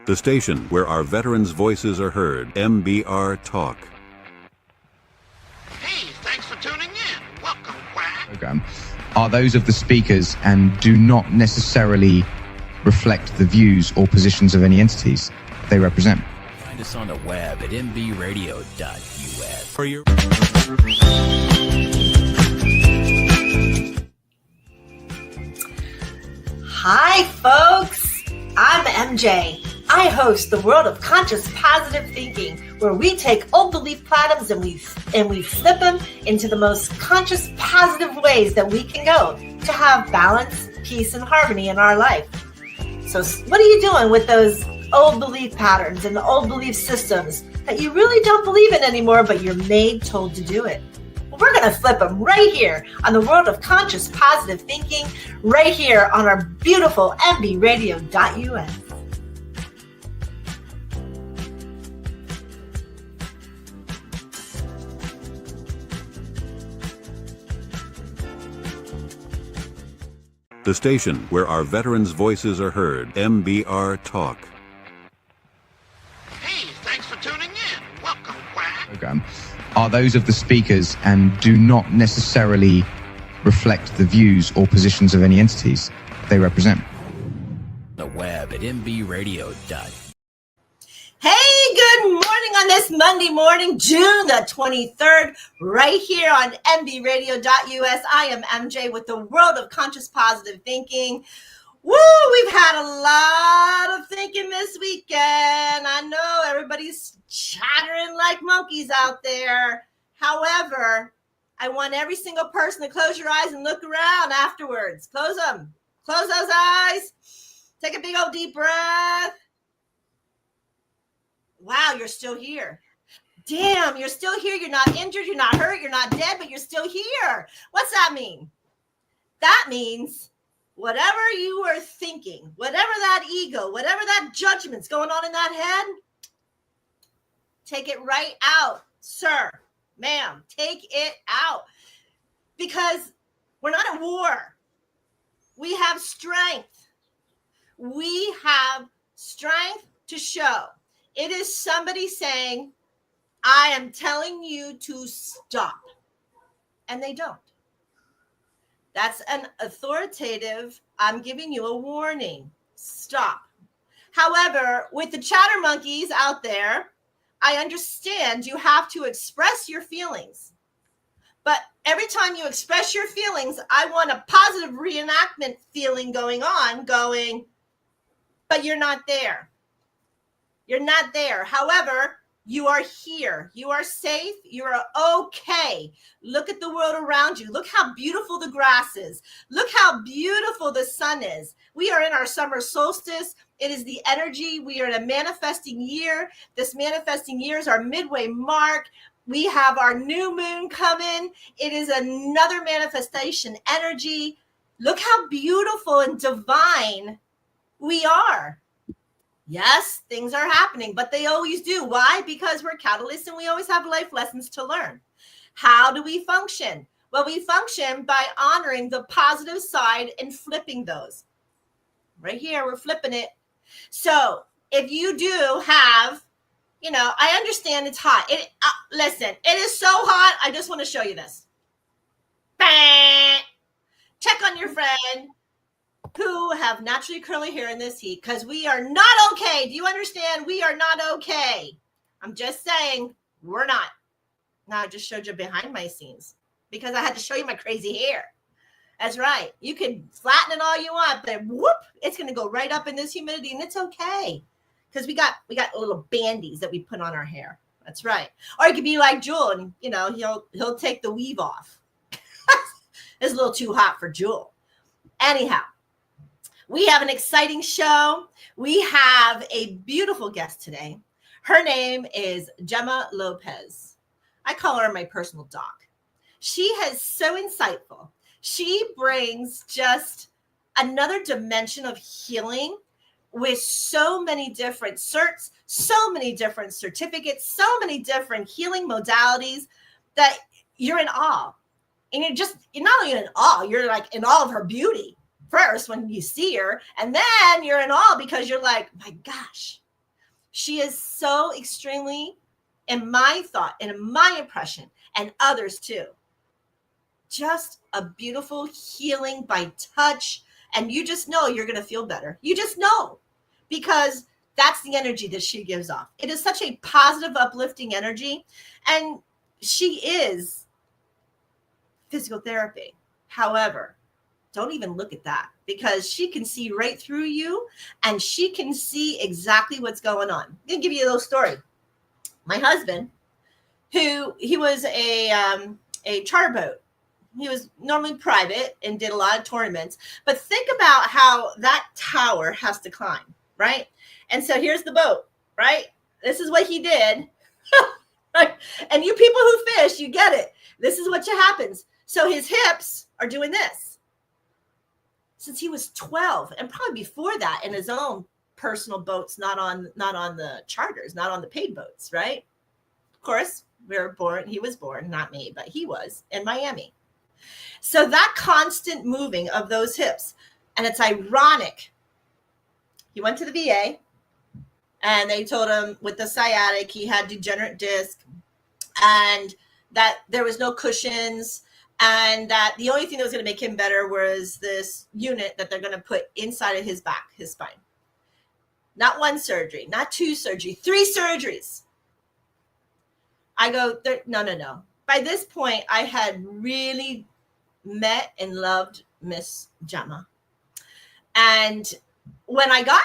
The station where our veterans' voices are heard. MBR Talk. Hey, thanks for tuning in. Welcome, Quack. Program are those of the speakers and do not necessarily reflect the views or positions of any entities they represent. Find us on the web at mbradio.us. For your Hi, folks. I'm MJ. I host the World of Conscious Positive Thinking, where we take old belief patterns and we flip them into the most conscious, positive ways that we can go to have balance, peace, and harmony in our life. So what are you doing with those old belief patterns and the old belief systems that you really don't believe in anymore, but you're told to do it? Well, we're going to flip them right here on the World of Conscious Positive Thinking, right here on our beautiful mbradio.us. the station where our veterans' voices are heard. MBR Talk. Hey, thanks for tuning in. Welcome, Quack. Program are those of the speakers and do not necessarily reflect the views or positions of any entities they represent. The web at mbradio.us. Hey, good morning on this Monday morning, June the 23rd, right here on mbradio.us. I am MJ with the World of Conscious Positive Thinking. Woo, we've had a lot of thinking this weekend. I know everybody's chattering like monkeys out there. However, I want every single person to close your eyes and look around afterwards. Close them. Close those eyes. Take a big old deep breath. Wow, you're still here. Damn, you're still here. You're not injured. You're not hurt. You're not dead, but you're still here. What's that mean? That means whatever you were thinking, whatever that ego, whatever that judgment's going on in that head, take it right out, sir, ma'am. Take it out. Because we're not at war. We have strength. We have strength to show. It is somebody saying, I am telling you to stop. And they don't. That's an authoritative, I'm giving you a warning. Stop. However, with the chatter monkeys out there, I understand you have to express your feelings. But every time you express your feelings, I want a positive reenactment feeling going, but you're not there. You're not there. However, you are here. You are safe. You are okay. Look at the world around you. Look how beautiful the grass is. Look how beautiful the sun is. We are in our summer solstice. It is the energy. We are in a manifesting year. This manifesting year is our midway mark. We have our new moon coming. It is another manifestation energy. Look how beautiful and divine we are. Yes, things are happening, but they always do. Why? Because we're catalysts and we always have life lessons to learn. How do we function? Well, we function by honoring the positive side and flipping those. Right here, we're flipping it. So if you do have, I understand it's hot. Listen, it is so hot. I just want to show you this. Check on your friend who have naturally curly hair in this heat, because we are not okay. Do you understand? We are not okay. I'm just saying we're not. Now I just showed you behind my scenes because I had to show you my crazy hair. That's right. You can flatten it all you want, but whoop, it's going to go right up in this humidity, and it's okay because we got little bandies that we put on our hair. That's right. Or it could be like Jewel, and he'll take the weave off. It's a little too hot for Jewel. Anyhow. We have an exciting show. We have a beautiful guest today. Her name is Jemma Lopez. I call her my personal doc. She is so insightful. She brings just another dimension of healing with so many different certs, so many different certificates, so many different healing modalities that you're in awe. And you're not only in awe, you're like in awe of her beauty. First when you see her, and then you're in awe because you're like, my gosh, She is so extremely, in my thought and in my impression, and others too, just a beautiful healing by touch. And you just know you're going to feel better. You just know, because that's the energy that she gives off. It is such a positive, uplifting energy. And she is physical therapy. However, don't even look at that, because she can see right through you and she can see exactly what's going on. I'm going to give you a little story. My husband, he was a charter boat. He was normally private and did a lot of tournaments. But think about how that tower has to climb, right? And so here's the boat, right? This is what he did. Right? And you people who fish, you get it. This is what happens. So his hips are doing this since he was 12, and probably before that in his own personal boats, not on the charters, not on the paid boats, right? Of course, he was born, not me, but he was in Miami. So that constant moving of those hips, and it's ironic. He went to the VA, and they told him with the sciatic, he had degenerate disc, and that there was no cushions, and that the only thing that was going to make him better was this unit that they're going to put inside of his back, his spine. Not one surgery, not two surgeries, 3 surgeries. I go, no. By this point, I had really met and loved Miss Jemma. And when I got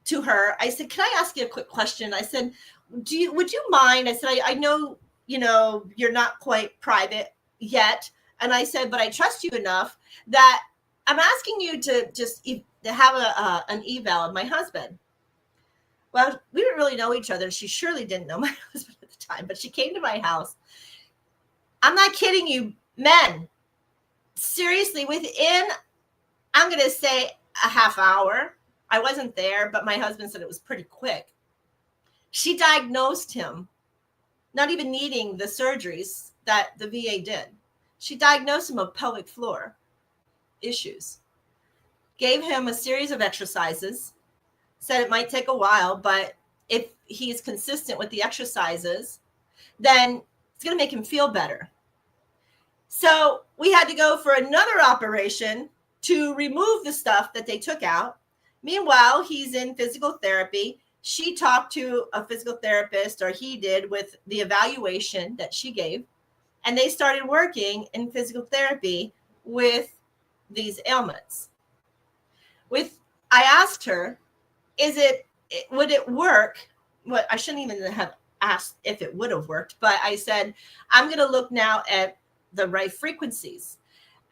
to her, I said, can I ask you a quick question? I said, would you mind? I said, I know, you're not quite private yet. And I said, but I trust you enough that I'm asking you to just have an eval of my husband. Well, we didn't really know each other. She surely didn't know my husband at the time, but she came to my house. I'm not kidding you, men. Seriously, within, I'm going to say a half hour, I wasn't there, but my husband said it was pretty quick. She diagnosed him, not even needing the surgeries that the VA did. She diagnosed him with pelvic floor issues, gave him a series of exercises, said it might take a while, but if he's consistent with the exercises, then it's going to make him feel better. So we had to go for another operation to remove the stuff that they took out. Meanwhile, he's in physical therapy. She talked to a physical therapist, or he did, with the evaluation that she gave. And they started working in physical therapy with these ailments. I asked her, would it work? Well, I shouldn't even have asked if it would have worked, but I said, I'm going to look now at the right frequencies.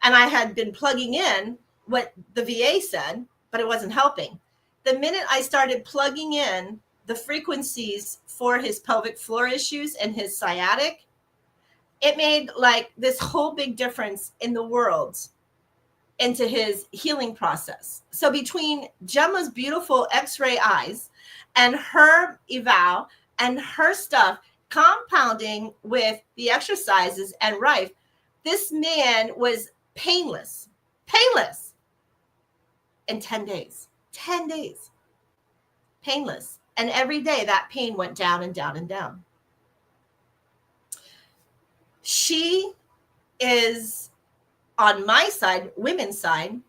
And I had been plugging in what the VA said, but it wasn't helping. The minute I started plugging in the frequencies for his pelvic floor issues and his sciatic, it made like this whole big difference in the world into his healing process. So between Jemma's beautiful X-ray eyes and her eval and her stuff compounding with the exercises and Rife, this man was painless in 10 days, painless. And every day that pain went down and down and down. She is, on my side, women's side,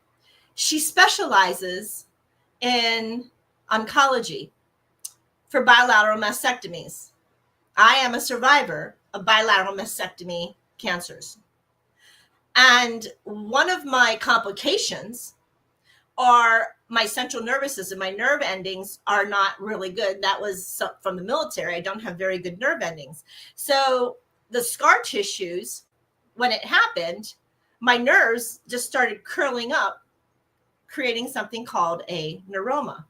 she specializes in oncology for bilateral mastectomies. I am a survivor of bilateral mastectomy cancers. And one of my complications are my central nervous system. My nerve endings are not really good. That was from the military. I don't have very good nerve endings. So the scar tissues, when it happened, my nerves just started curling up, creating something called a neuroma.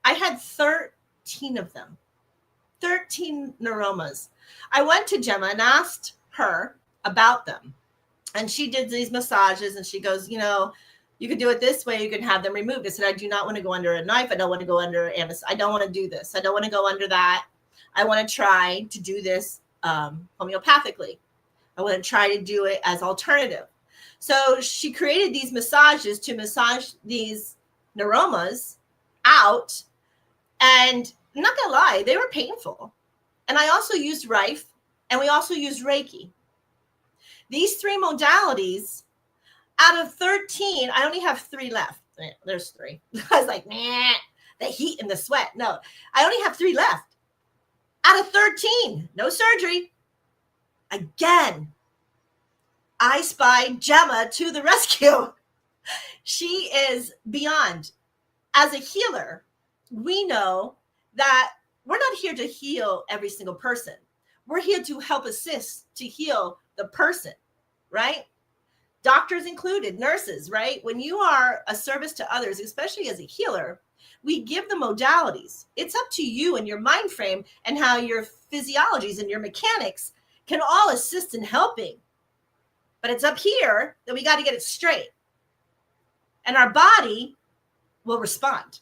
I had 13 of them, 13 neuromas. I went to Jemma and asked her about them. And she did these massages and she goes, you can do it this way. You can have them removed. I said, I do not want to go under a knife. I don't want to go under anesthesia. I don't want to do this. I don't want to go under that. I want to try to do this homeopathically. I want to try to do it as alternative. So she created these massages to massage these neuromas out. And I'm not going to lie, they were painful. And I also used Rife, and we also used Reiki. These 3 modalities, out of 13, I only have 3 left. There's 3. I was like, nah, the heat and the sweat. No, I only have 3 left. Out of 13, no surgery. Again, I spied Jemma to the rescue. She is beyond. As a healer, we know that we're not here to heal every single person. We're here to help assist to heal the person, right? Doctors included, nurses, right? When you are a service to others, especially as a healer, we give the modalities. It's up to you and your mind frame and how your physiologies and your mechanics can all assist in helping. But it's up here that we got to get it straight. And our body will respond.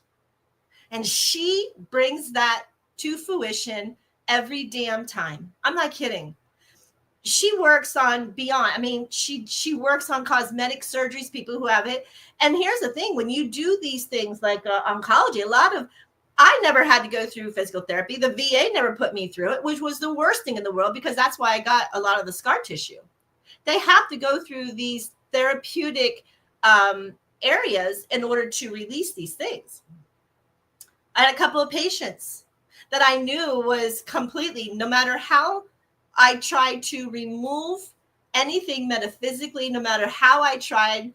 And she brings that to fruition every damn time. I'm not kidding. She works on beyond. I mean, she works on cosmetic surgeries, people who have it. And here's the thing, when you do these things like oncology, I never had to go through physical therapy. The VA never put me through it, which was the worst thing in the world, because that's why I got a lot of the scar tissue. They have to go through these therapeutic areas in order to release these things. I had a couple of patients that I knew was completely, no matter how I tried to remove anything metaphysically, no matter how I tried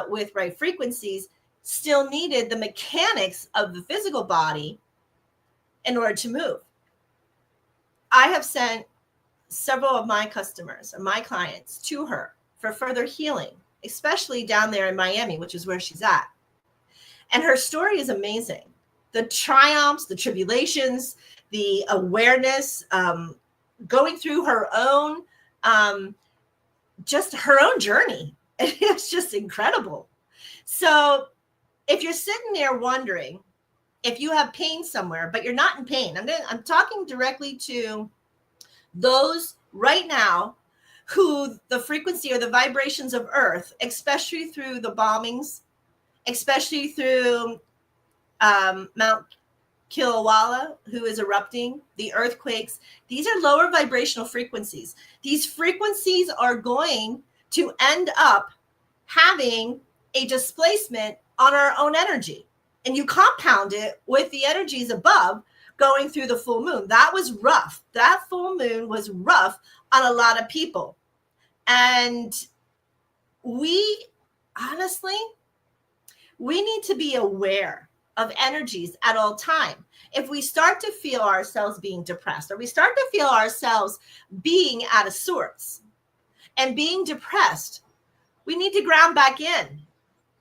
with right frequencies, still needed the mechanics of the physical body in order to move. I have sent several of my customers or my clients to her for further healing, especially down there in Miami, which is where she's at. And her story is amazing. The triumphs, the tribulations, the awareness, going through her own, just her own journey. It's just incredible. So if you're sitting there wondering if you have pain somewhere, but you're not in pain, I'm talking directly to those right now who the frequency or the vibrations of Earth, especially through the bombings, especially through Mount Kilauea, who is erupting, the earthquakes, these are lower vibrational frequencies. These frequencies are going to end up having a displacement on our own energy. And you compound it with the energies above going through the full moon. That was rough. That full moon was rough on a lot of people. And we need to be aware of energies at all time. If we start to feel ourselves being depressed, or we start to feel ourselves being out of sorts and being depressed, we need to ground back in,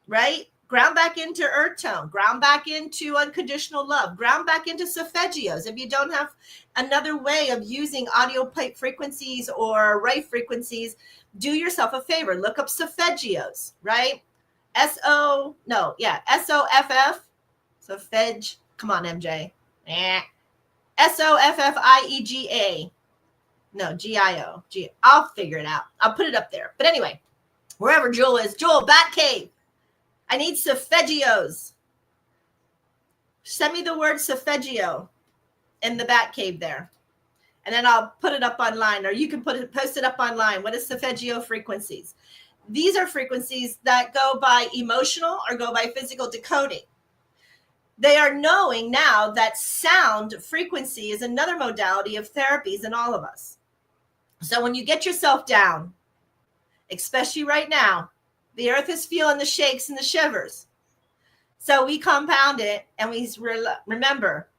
right? Ground back into earth tone, ground back into unconditional love, ground back into solfeggios. If you don't have another way of using audio pipe frequencies or right frequencies, do yourself a favor. Look up solfeggios, right? S-O-F-F. Solfeg. Come on, MJ. S-O-F-F-I-E-G-A. No, G-I-O. I'll figure it out. I'll put it up there. But anyway, wherever Jewel is. Jewel, Batcave. I need solfeggios. Send me the word solfeggio in the Batcave there. And then I'll put it up online, or you can post it up online. What is solfeggio frequencies? These are frequencies that go by emotional or go by physical decoding. They are knowing now that sound frequency is another modality of therapies in all of us. So when you get yourself down, especially right now, the earth is feeling the shakes and the shivers. So we compound it, and we remember,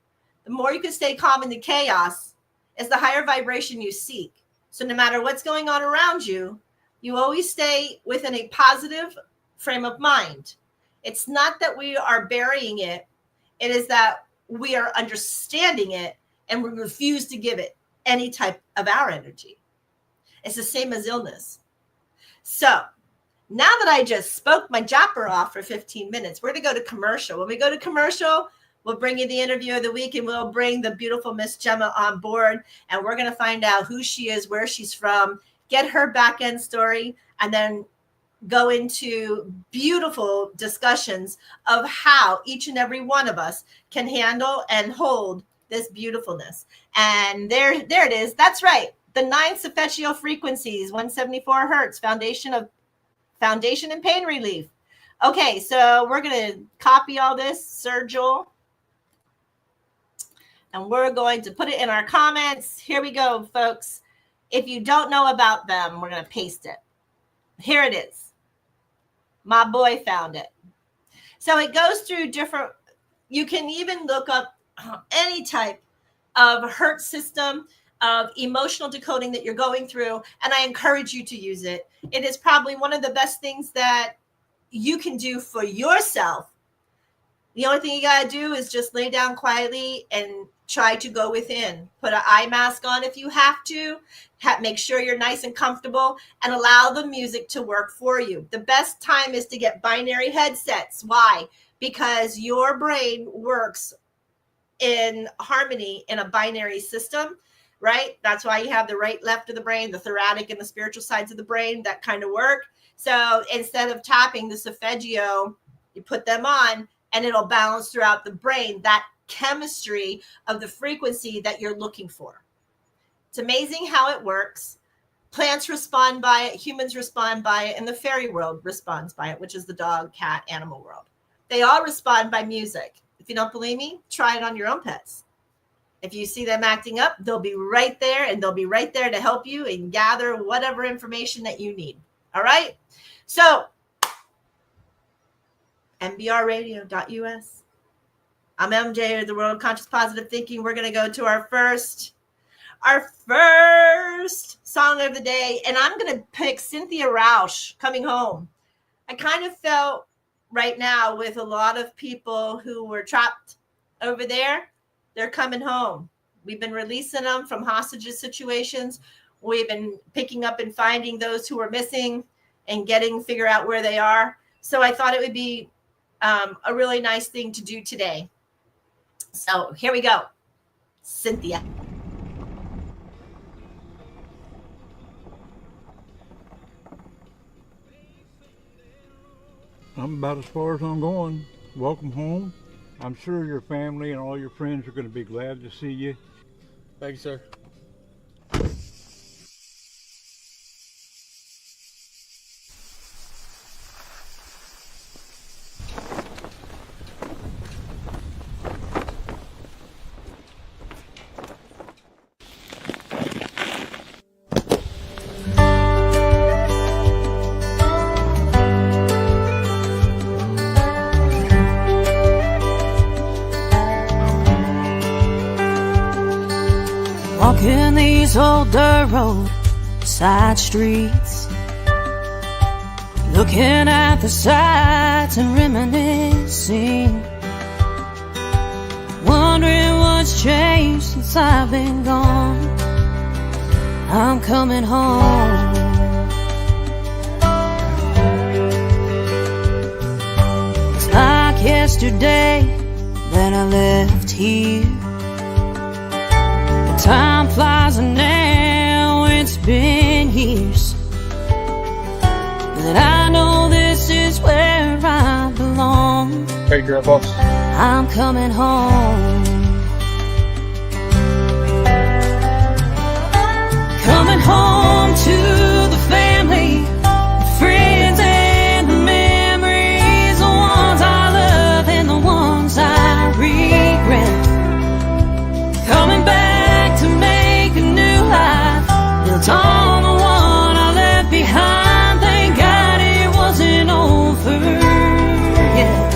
the more you can stay calm in the chaos is the higher vibration you seek. So no matter what's going on around you, you always stay within a positive frame of mind. It's not that we are burying it. It is that we are understanding it, and we refuse to give it any type of our energy. It's the same as illness. So now that I just spoke my japper off for 15 minutes, we're going to go to commercial. When we go to commercial, we'll bring you the interview of the week, and we'll bring the beautiful Miss Jemma on board, and we're going to find out who she is, where she's from, get her back end story, and then go into beautiful discussions of how each and every one of us can handle and hold this beautifulness. And there it is. That's right. The 9 solfeggio frequencies, 174 hertz, foundation and pain relief. Okay, so we're going to copy all this, Sir Joel. And we're going to put it in our comments. Here we go, folks. If you don't know about them, we're going to paste it. Here it is. My boy found it. So it goes through different, you can even look up any type of hertz system of emotional decoding that you're going through, and I encourage you to use it. It is probably one of the best things that you can do for yourself. The only thing you got to do is just lay down quietly and try to go within. Put an eye mask on if you have to. Make sure you're nice and comfortable and allow the music to work for you. The best time is to get binary headsets. Why? Because your brain works in harmony in a binary system, right? That's why you have the right, left of the brain, the thoracic and the spiritual sides of the brain that kind of work. So instead of tapping the solfeggio, you put them on and it'll balance throughout the brain that chemistry of the frequency that you're looking for. It's amazing how it works. Plants respond by it, humans respond by it, and the fairy world responds by it, which is the dog, cat, animal world. They all respond by music. If you don't believe me, try it on your own pets. If you see them acting up, they'll be right there, and they'll be right there to help you and gather whatever information that you need. All right? So, mbrradio.us. I'm MJ of the World of Conscious Positive Thinking. We're going to go to our first song of the day, and I'm going to pick Cynthia Rausch, Coming Home. I kind of felt right now with a lot of people who were trapped over there, they're coming home. We've been releasing them from hostages situations. We've been picking up and finding those who are missing and figure out where they are. So I thought it would be a really nice thing to do today. So here we go. Cynthia. I'm about as far as I'm going. Welcome home. I'm sure your family and all your friends are going to be glad to see you. Thank you, sir. Walking these old dirt road side streets, looking at the sights and reminiscing, wondering what's changed since I've been gone. I'm coming home. It's like yesterday that I left here. Time flies and now it's been years, but I know this is where I belong. Hey, Grandpa. I'm coming home. Coming home to the family, the friends and the memories, the ones I love and the ones I regret. Coming back to make a new life, built on the one I left behind. Thank God it wasn't over yet.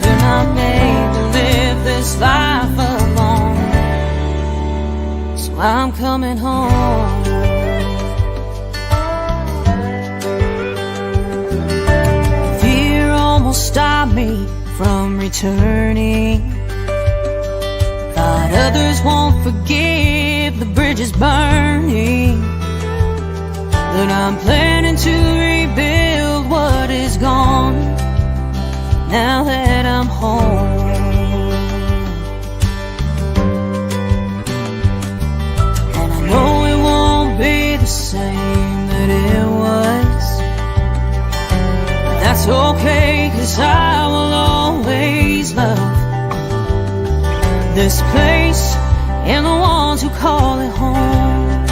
We're not made to live this life alone, so I'm coming home. Fear almost stopped me from returning. Thought others won't forgive the bridges burning, but I'm planning to rebuild what is gone now that I'm home. And I know it won't be the same that it was, but that's okay, 'cause I will always love this place and the ones who call it home.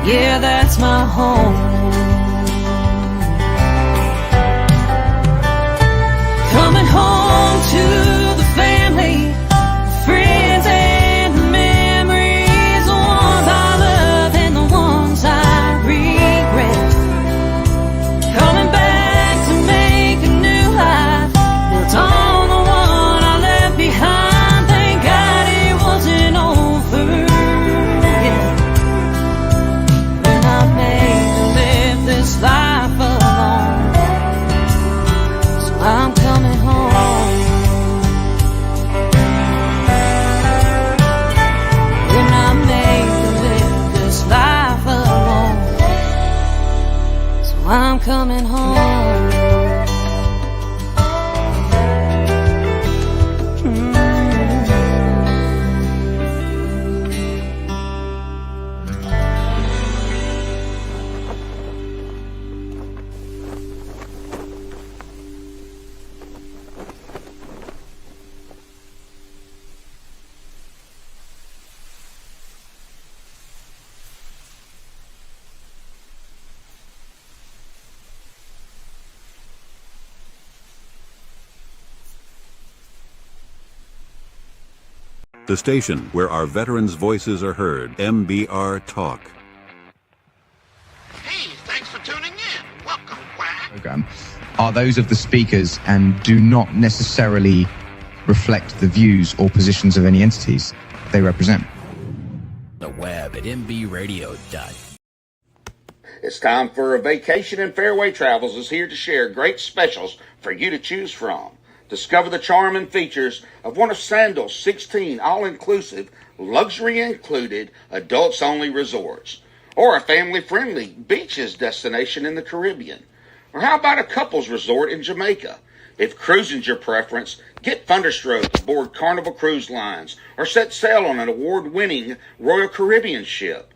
Yeah, that's my home. Coming home to the family, friends and the memories, the ones I love and the ones I regret. Coming back to make a new life, built on the one I left behind. Thank God it wasn't over yet. When I'm made to live this life alone, so I'm coming home. When I'm made to live this life alone, so I'm coming home. The station where our veterans' voices are heard. MBR Talk. Hey, thanks for tuning in. Welcome, Quack. Program are those of the speakers and do not necessarily reflect the views or positions of any entities they represent. The web at mbradio.net. It's time for a vacation, and Fairway Travels is here to share great specials for you to choose from. Discover the charm and features of one of Sandal's 16 all-inclusive, luxury-included, adults-only resorts, or a family-friendly beaches destination in the Caribbean. Or how about a couples resort in Jamaica? If cruising's your preference, get Thunderstroke aboard Carnival Cruise Lines or set sail on an award-winning Royal Caribbean ship.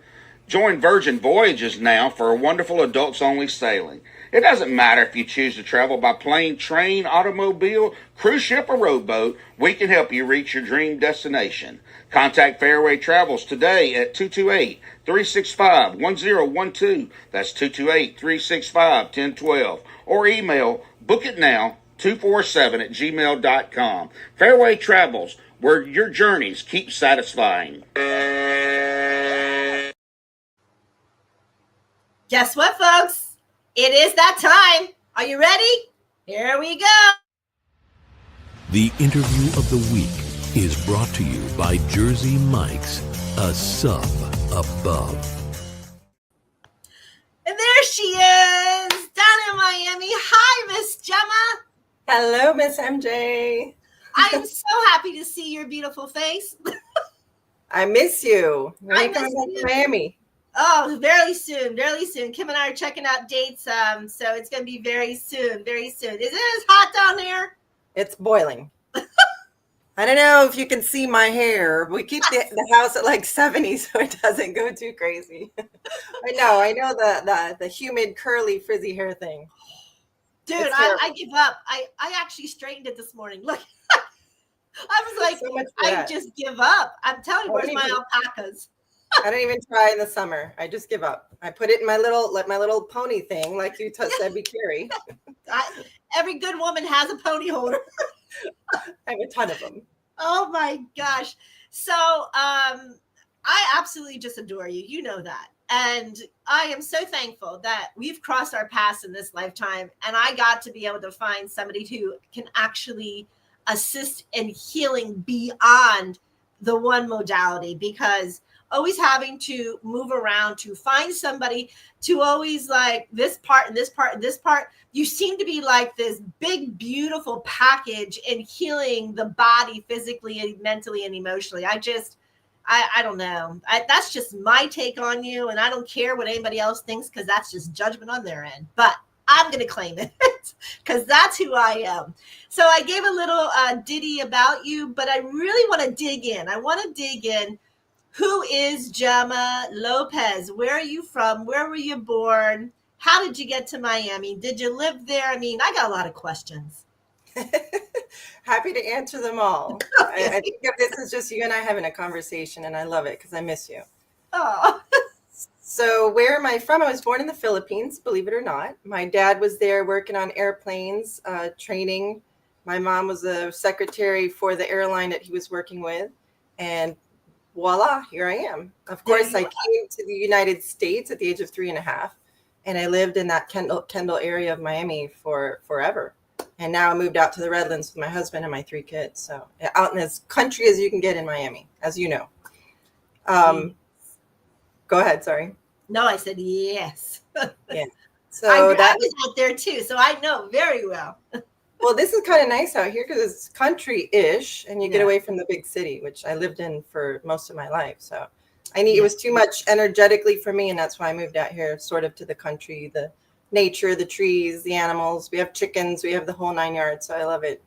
Join Virgin Voyages now for a wonderful adults-only sailing. It doesn't matter if you choose to travel by plane, train, automobile, cruise ship, or rowboat, we can help you reach your dream destination. Contact Fairway Travels today at 228-365-1012. That's 228-365-1012. Or email bookitnow247@gmail.com. Fairway Travels, where your journeys keep satisfying. Guess what, folks? It is that time. Are you ready? Here we go. The interview of the week is brought to you by Jersey Mike's, a sub above. And there she is, down in Miami. Hi, Miss Jemma. Hello, Miss MJ. I am so happy to see your beautiful face. I miss you. When are I you coming miss back you. to Miami? Oh, very soon, very soon. Kim and I are checking out dates, so it's going to be very soon, very soon. Is it as hot down there? It's boiling. I don't know if you can see my hair. We keep the house at like 70 so it doesn't go too crazy. I know the humid, curly, frizzy hair thing. Dude, I give up. I actually straightened it this morning. Look, I was like, So much for I that. just give up. I'm telling you, I where's don't my even- alpacas? I don't even try in the summer. I just give up. I put it in my little pony thing, like you said, we carry. Every good woman has a pony holder. I have a ton of them. Oh my gosh. So I absolutely just adore you. You know that. And I am so thankful that we've crossed our paths in this lifetime. And I got to be able to find somebody who can actually assist in healing beyond the one modality, because always having to move around to find somebody to always like this part and this part and this part. You seem to be like this big, beautiful package in healing the body physically and mentally and emotionally. I don't know. That's just my take on you. And I don't care what anybody else thinks, because that's just judgment on their end. But I'm going to claim it because that's who I am. So I gave a little ditty about you, but I really want to dig in. I want to dig in. Who is Jemma Lopez? Where are you from? Where were you born? How did you get to Miami? Did you live there? I mean, I got a lot of questions. Happy to answer them all. I think of this as just you and I having a conversation, and I love it because I miss you. Oh, So where am I from? I was born in the Philippines, believe it or not. My dad was there working on airplanes, training. My mom was a secretary for the airline that he was working with. And voila, here I am. Of There course, you I are. came to the United States at the age of 3.5. And I lived in that Kendall area of Miami for forever. And now I moved out to the Redlands with my husband and my 3 kids. So out in as country as you can get in Miami, as you know. Go ahead, sorry. No, I said yes. Yeah. I So that was out there too, so I know very well. well, this is kind of nice out here because it's country-ish, and you get Yeah. away from the big city, which I lived in for most of my life. So I need Yeah. it was too much energetically for me, and that's why I moved out here, sort of to the country, the nature, the trees, the animals. We have chickens, we have the whole 9 yards. So I love it.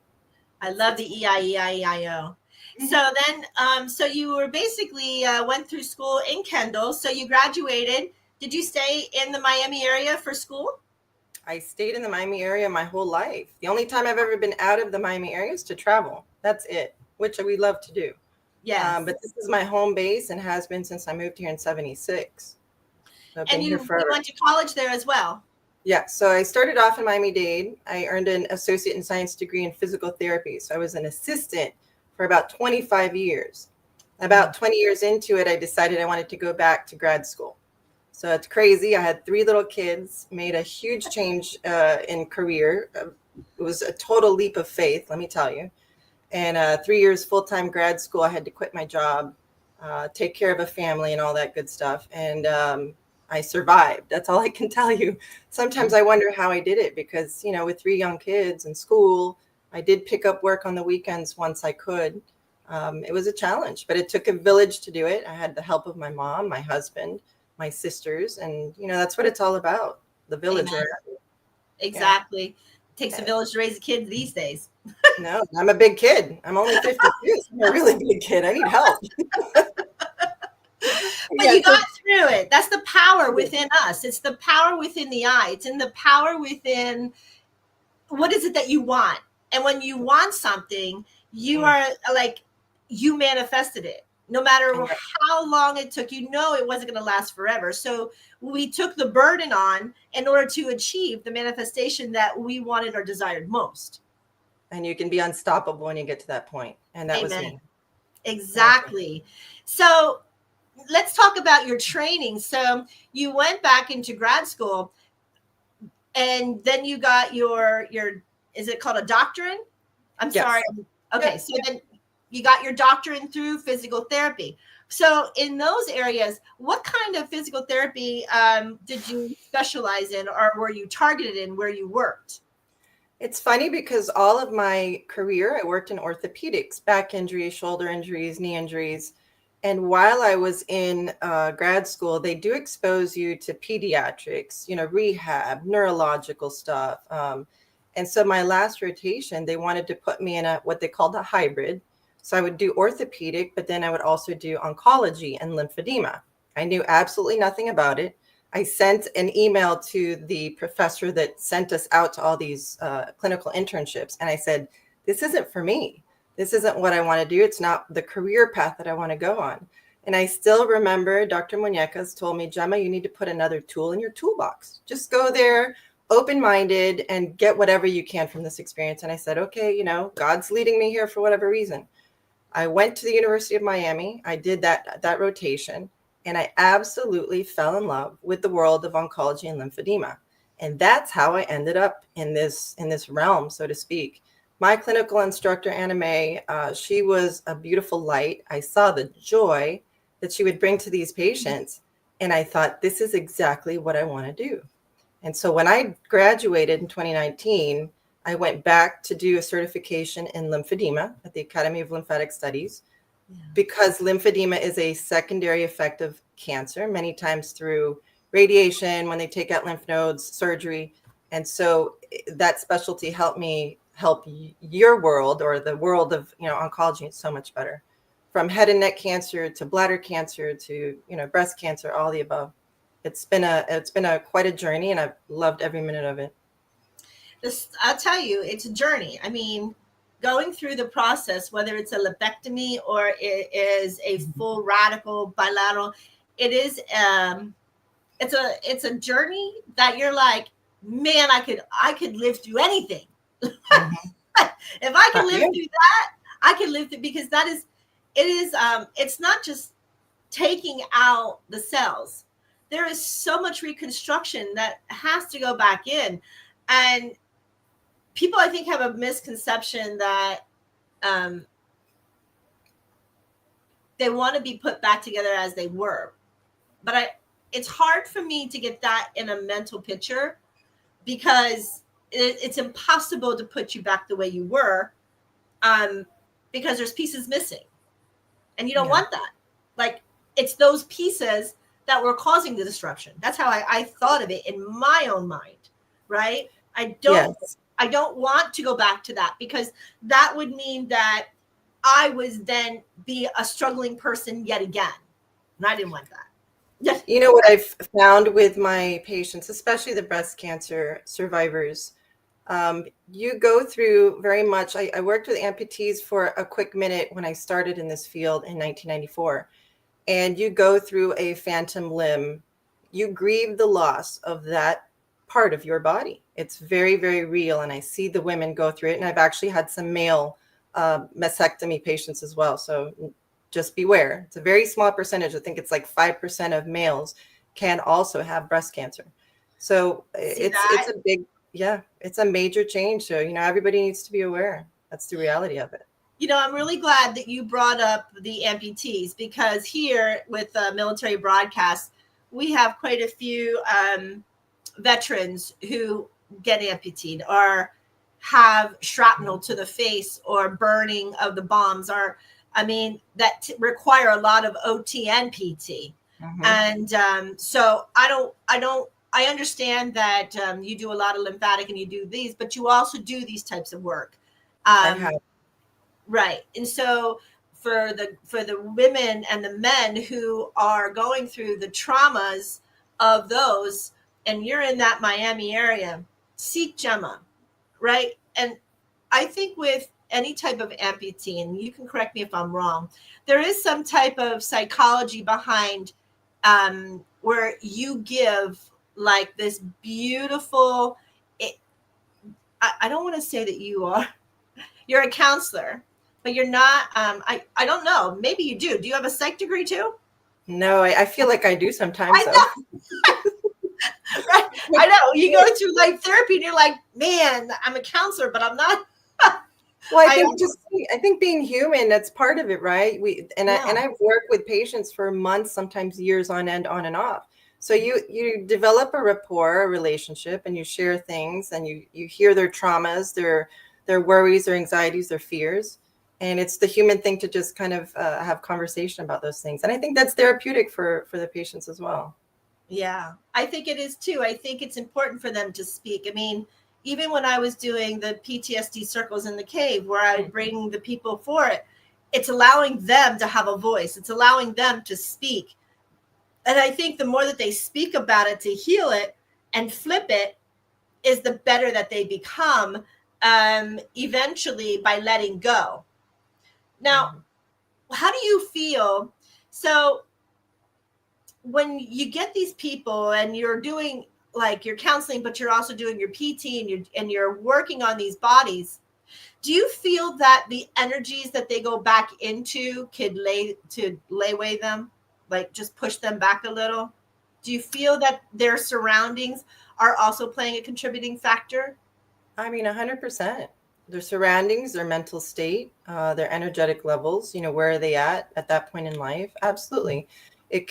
I love the EIEIEIO. So then, so you were basically went through school in Kendall. So you graduated. Did you stay in the Miami area for school? I stayed in the Miami area my whole life. The only time I've ever been out of the Miami area is to travel. That's it, which we love to do. Yes. But this is my home base and has been since I moved here in 76. So I've been And here you forever. went to college there as well. Yeah, so I started off in Miami-Dade. I earned an associate in science degree in physical therapy. So I was an assistant for about 25 years. About 20 years into it, I decided I wanted to go back to grad school. So it's crazy. I had 3 little kids, made a huge change in career. It was a total leap of faith, let me tell you. And 3 years full-time grad school, I had to quit my job, take care of a family and all that good stuff. And I survived. That's all I can tell you. Sometimes I wonder how I did it because, you know, with 3 young kids in school, I did pick up work on the weekends once I could. It was a challenge, but it took a village to do it. I had the help of my mom, my husband, my sisters, and, you know, that's what it's all about. The village. Amen. Right? Exactly. Takes a village to raise a kid these days. No, I'm a big kid. I'm only 52. So I'm a really big kid. I need help. But you got through it. That's the power within us. It's the power within the eye. It's in the power within what is it that you want. And when you want something, you are like, you manifested it. No matter how long it took, you know it wasn't going to last forever. So we took the burden on in order to achieve the manifestation that we wanted or desired most. And you can be unstoppable when you get to that point. And that was me. Exactly. So let's talk about your training. So you went back into grad school and then you got your is it called a doctorate? I'm sorry. Okay. So then you got your doctorate through physical therapy. So in those areas, what kind of physical therapy did you specialize in, or were you targeted in where you worked? It's funny because all of my career, I worked in orthopedics, back injuries, shoulder injuries, knee injuries. And while I was in grad school, they do expose you to pediatrics, you know, rehab, neurological stuff. And so my last rotation, they wanted to put me in what they called a hybrid. So I would do orthopedic, but then I would also do oncology and lymphedema. I knew absolutely nothing about it. I sent an email to the professor that sent us out to all these clinical internships. And I said, this isn't for me. This isn't what I want to do. It's not the career path that I want to go on. And I still remember Dr. Muñecas told me, Jemma, you need to put another tool in your toolbox. Just go there, open-minded, and get whatever you can from this experience. And I said, okay, you know, God's leading me here for whatever reason. I went to the University of Miami. I did that rotation. And I absolutely fell in love with the world of oncology and lymphedema. And that's how I ended up in this realm, so to speak. My clinical instructor, Anna Mae, she was a beautiful light. I saw the joy that she would bring to these patients. And I thought, this is exactly what I want to do. And so when I graduated in 2019, I went back to do a certification in lymphedema at the Academy of Lymphatic Studies. Because lymphedema is a secondary effect of cancer, many times through radiation, when they take out lymph nodes, surgery. And so that specialty helped me help your world, or the world of, you know, oncology. It's so much better, from head and neck cancer to bladder cancer to, you know, breast cancer, all the above. It's been quite a journey, and I've loved every minute of it. I'll tell you, it's a journey. I mean, going through the process, whether it's a lobectomy or it is a full radical bilateral, it is it's a journey that you're like, man, I could live through anything. Mhm. If I can live Yeah. through that, I can live through, because it's not just taking out the cells. There is so much reconstruction that has to go back in. And people, I think, have a misconception that um, they want to be put back together as they were. But it's hard for me to get that in a mental picture, because it's impossible to put you back the way you were, um, because there's pieces missing. And you don't Yeah. want that. Like, it's those pieces that were causing the disruption. That's how I thought of it in my own mind, right? I don't Yes. want to go back to that, because that would mean that I was then be a struggling person yet again. And I didn't want that. Yes. You know what I've found with my patients, especially the breast cancer survivors, you go through very much. I worked with amputees for a quick minute when I started in this field in 1994, and you go through a phantom limb. You grieve the loss of that part of your body. It's very, very real. And I see the women go through it. And I've actually had some male mastectomy patients as well. So just beware. It's a very small percentage. I think it's like 5% of males can also have breast cancer. So it's a big, yeah, it's a major change. So, everybody needs to be aware. That's the reality of it. I'm really glad that you brought up the amputees, because here with military broadcasts, we have quite a few veterans who get amputated or have shrapnel to the face or burning of the bombs, or that require a lot of OT and PT. Mhm. And so I understand that you do a lot of lymphatic and you do these, but you also do these types of work. I have. Right. And so for the women and the men who are going through the traumas of those, and you're in that Miami area, seek Jemma, right? And I think with any type of amputee, and you can correct me if I'm wrong, there is some type of psychology behind where you give like this beautiful, I don't want to say that you're a counselor, but you're not. I don't know. Maybe you do. Do you have a psych degree too? No, I feel like I do sometimes. I know. Right? I know. You go through like therapy, and you're like, man, I'm a counselor, but I'm not. Well, I think being human, that's part of it, right? I've worked with patients for months, sometimes years on end, on and off. So you develop a rapport, a relationship, and you share things, and you hear their traumas, their worries, their anxieties, their fears. And it's the human thing to just kind of have conversation about those things. And I think that's therapeutic for the patients as well. Yeah, I think it is too. I think it's important for them to speak. I mean, even when I was doing the PTSD circles in the cave, where I would bring the people for it, it's allowing them to have a voice. It's allowing them to speak. And I think the more that they speak about it to heal it and flip it, is the better that they become eventually by letting go. Now, how do you feel? So when you get these people and you're doing like your counseling, but you're also doing your PT and you're working on these bodies, do you feel that the energies that they go back into could layway them, like just push them back a little? Do you feel that their surroundings are also playing a contributing factor? I mean, 100%. Their surroundings, their mental state, their energetic levels, where are they at that point in life? Absolutely. They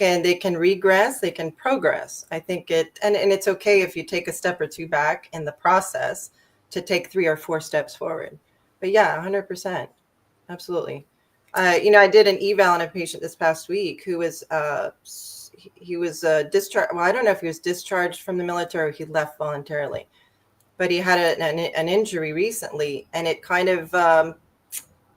can regress, they can progress. I think and it's okay if you take a step or two back in the process to take 3 or 4 steps forward. But yeah, 100%. Absolutely. I did an eval on a patient this past week who was he was discharged. Well, I don't know if he was discharged from the military or he left voluntarily, but he had an injury recently, and it kind of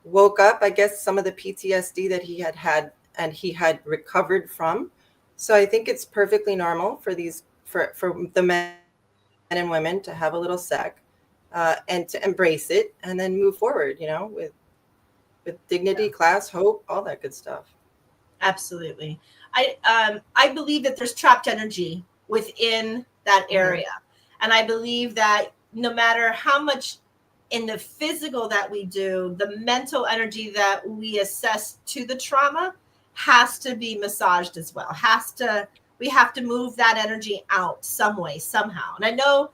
woke up, I guess, some of the PTSD that he had and he had recovered from. So I think it's perfectly normal for the men and women to have a little sec, and to embrace it and then move forward, with dignity, class, hope, all that good stuff. Absolutely. I believe that there's trapped energy within that area. And I believe that no matter how much in the physical that we do, the mental energy that we assess to the trauma has to be massaged as well. We have to move that energy out some way, somehow. And I know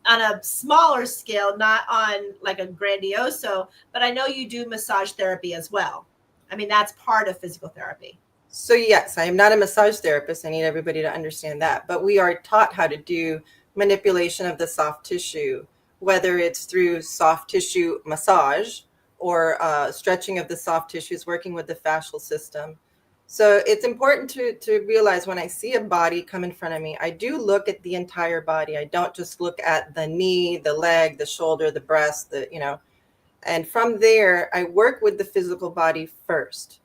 on a smaller scale, not on like a grandioso, but I know you do massage therapy as well. I mean, that's part of physical therapy. So yes, I am not a massage therapist. I need everybody to understand that. But we are taught how to do manipulation of the soft tissue, whether it's through soft tissue massage or stretching of the soft tissues, working with the fascial system. So it's important to realize when I see a body come in front of me, I do look at the entire body. I don't just look at the knee, the leg, the shoulder, the breast, and from there, I work with the physical body first.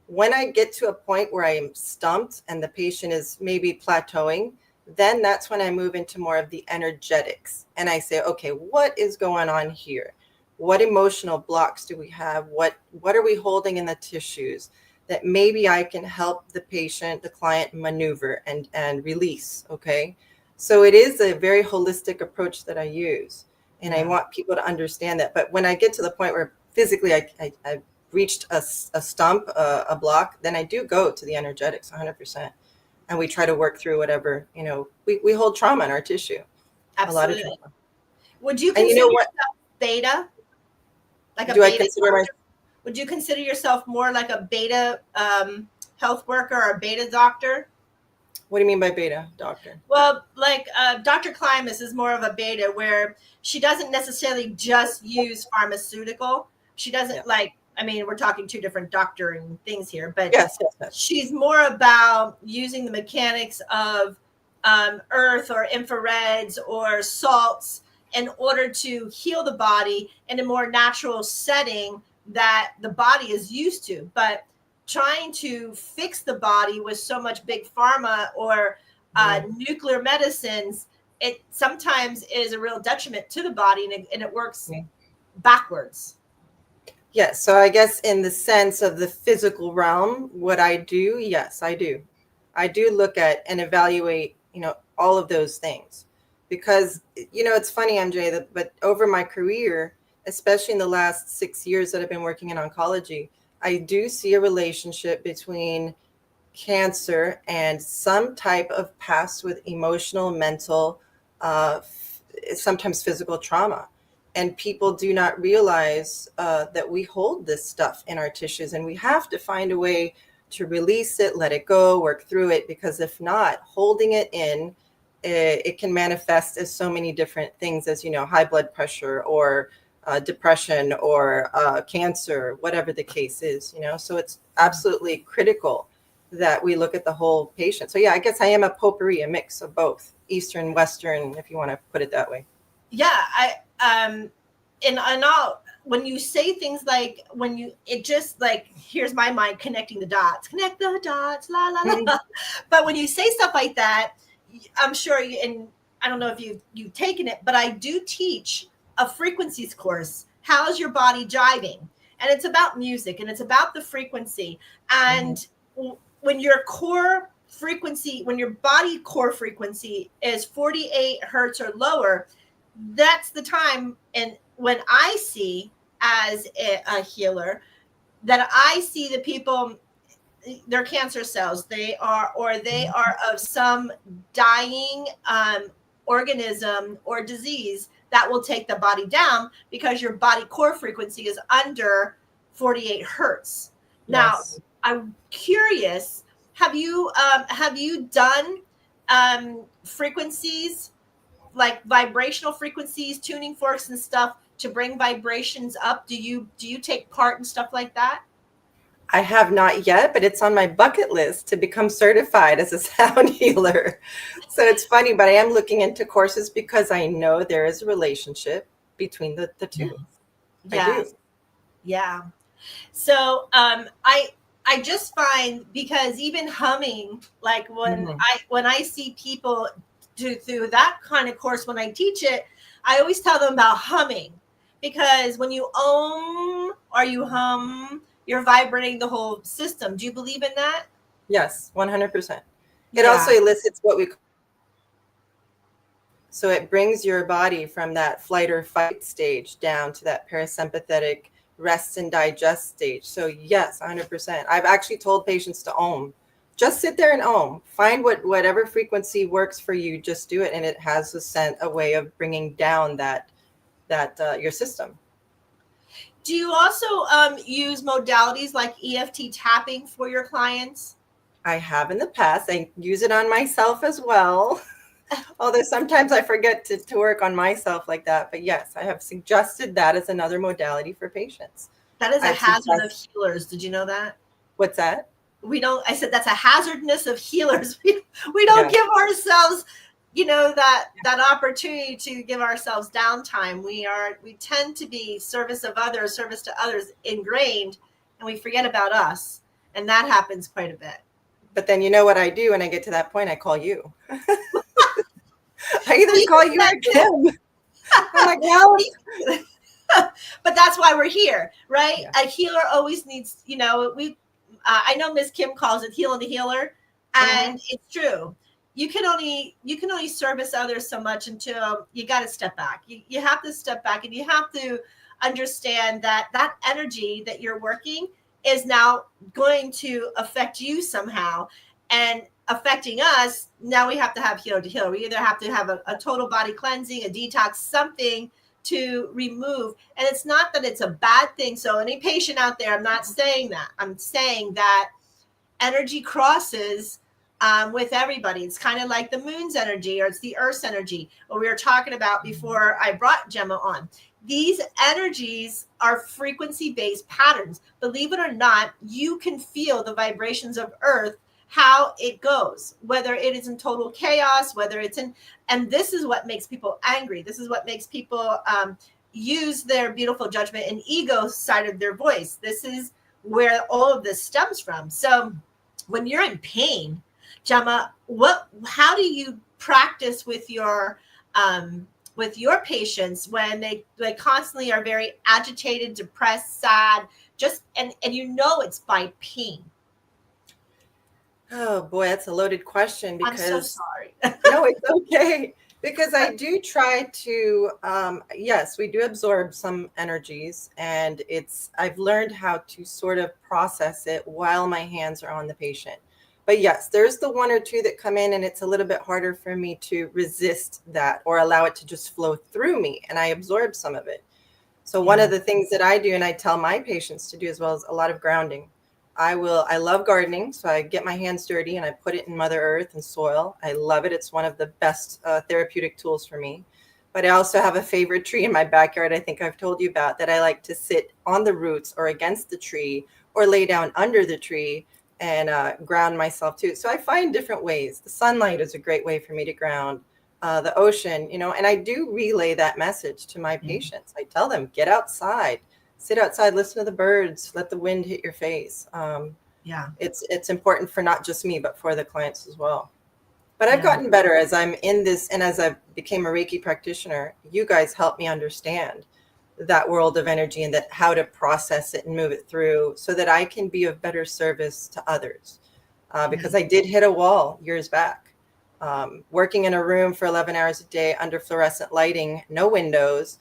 When I get to a point where I am stumped and the patient is maybe plateauing, then that's when I move into more of the energetics. And I say, okay, what is going on here? What emotional blocks do we have? What are we holding in the tissues that maybe I can help the patient, the client maneuver and release? Okay. So it is a very holistic approach that I use. And I want people to understand that. But when I get to the point where physically I've reached a stump, a block, then I do go to the energetics 100%. And we try to work through whatever, we hold trauma in our tissue. Absolutely. A lot of trauma. Would you consider yourself beta? Like a do beta I consider myself? Would you consider yourself more like a beta health worker or a beta doctor? What do you mean by beta doctor? Well, like Dr. Klimas is more of a beta where she doesn't necessarily just use pharmaceutical. She doesn't we're talking two different doctoring things here, but yes. She's more about using the mechanics of earth or infrareds or salts in order to heal the body in a more natural setting that the body is used to. But trying to fix the body with so much big pharma or nuclear medicines, it sometimes is a real detriment to the body, and it works backwards. Yes. So I guess in the sense of the physical realm, what I do, yes, I do. I do look at and evaluate, all of those things. Because, it's funny, MJ, but over my career, especially in the last 6 years that I've been working in oncology, I do see a relationship between cancer and some type of past with emotional, mental, sometimes physical trauma. And people do not realize that we hold this stuff in our tissues, and we have to find a way to release it, let it go, work through it, because if not, holding it in, it can manifest as so many different things as, high blood pressure or depression or cancer, whatever the case is, so it's absolutely critical that we look at the whole patient. So yeah, I guess I am a potpourri, a mix of both, Eastern, Western, if you want to put it that way. Yeah, and all, when you say things like, here's my mind connect the dots, la la la. But when you say stuff like that, I'm sure and I don't know if you've taken it, but I do teach a frequencies course. How is your body jiving? And it's about music, and it's about the frequency. And when your core frequency, when your body core frequency is 48 hertz or lower, that's the time. And when I see as a healer that I see the people, they're cancer cells, they are of some dying organism or disease that will take the body down because your body core frequency is under 48 hertz. Yes. Now, I'm curious, have you done frequencies, like vibrational frequencies, tuning forks and stuff to bring vibrations up? Do you take part in stuff like that? I have not yet, but it's on my bucket list to become certified as a sound healer. So it's funny, but I am looking into courses because I know there is a relationship between the two. Yeah. I do. Yeah. So I just find, because even humming, like when I see people do through that kind of course, when I teach it, I always tell them about humming, because when you or you hum, you're vibrating the whole system. Do you believe in that? Yes, 100%. It Yeah. also elicits what we. So it brings your body from that flight or fight stage down to that parasympathetic rest and digest stage. So yes, 100%. I've actually told patients to ohm. Just sit there and ohm. Find whatever frequency works for you. Just do it, and it has a way of bringing down that your system. Do you also use modalities like EFT tapping for your clients? I have in the past. I use it on myself as well. Although sometimes I forget to work on myself like that. But yes, I have suggested that as another modality for patients. That is a I've hazard of healers. Did you know that? What's that? I said that's a hazardness of healers. We don't give ourselves, that opportunity to give ourselves downtime. We tend to be service to others ingrained, and we forget about us. And that happens quite a bit. But then you know what I do when I get to that point? I call you. I either call you or Kim. I'm like, well. But that's why we're here, right? Yeah. A healer always needs, I know Miss Kim calls it healing the healer, and it's true. You can only service others so much until you got to step back. You have to step back, and you have to understand that energy that you're working is now going to affect you somehow, and affecting us. Now we have to have healer to healer. We either have to have a total body cleansing, a detox, something to remove. And it's not that it's a bad thing. So any patient out there, I'm not saying that. I'm saying that energy crosses with everybody. It's kind of like the moon's energy, or it's the earth's energy, what we were talking about before I brought Jemma on. These energies are frequency-based patterns. Believe it or not, you can feel the vibrations of earth, how it goes, whether it is in total chaos, whether it's in, and this is what makes people angry. This is what makes people use their beautiful judgment and ego side of their voice. This is where all of this stems from. So when you're in pain, Jemma, how do you practice with your patients when they constantly are very agitated, depressed, sad, and it's by pain? Oh boy, that's a loaded question, because I'm so sorry. No, it's okay. Because I do try to, yes, we do absorb some energies, and I've learned how to sort of process it while my hands are on the patient. But yes, there's the one or two that come in, and it's a little bit harder for me to resist that or allow it to just flow through me, and I absorb some of it. So one of the things that I do, and I tell my patients to do as well, is a lot of grounding. I love gardening, so I get my hands dirty and I put it in Mother Earth and soil. I love it. It's one of the best therapeutic tools for me. But I also have a favorite tree in my backyard, I think I've told you about, that I like to sit on the roots or against the tree or lay down under the tree and ground myself too. So I find different ways. The sunlight is a great way for me to ground. The ocean, and I do relay that message to my patients. I tell them, get outside. Sit outside, listen to the birds, let the wind hit your face. It's important for not just me, but for the clients as well. But I've gotten better as I'm in this, and as I became a Reiki practitioner. You guys help me understand that world of energy and how to process it and move it through, so that I can be of better service to others. Because I did hit a wall years back, working in a room for 11 hours a day under fluorescent lighting, no windows.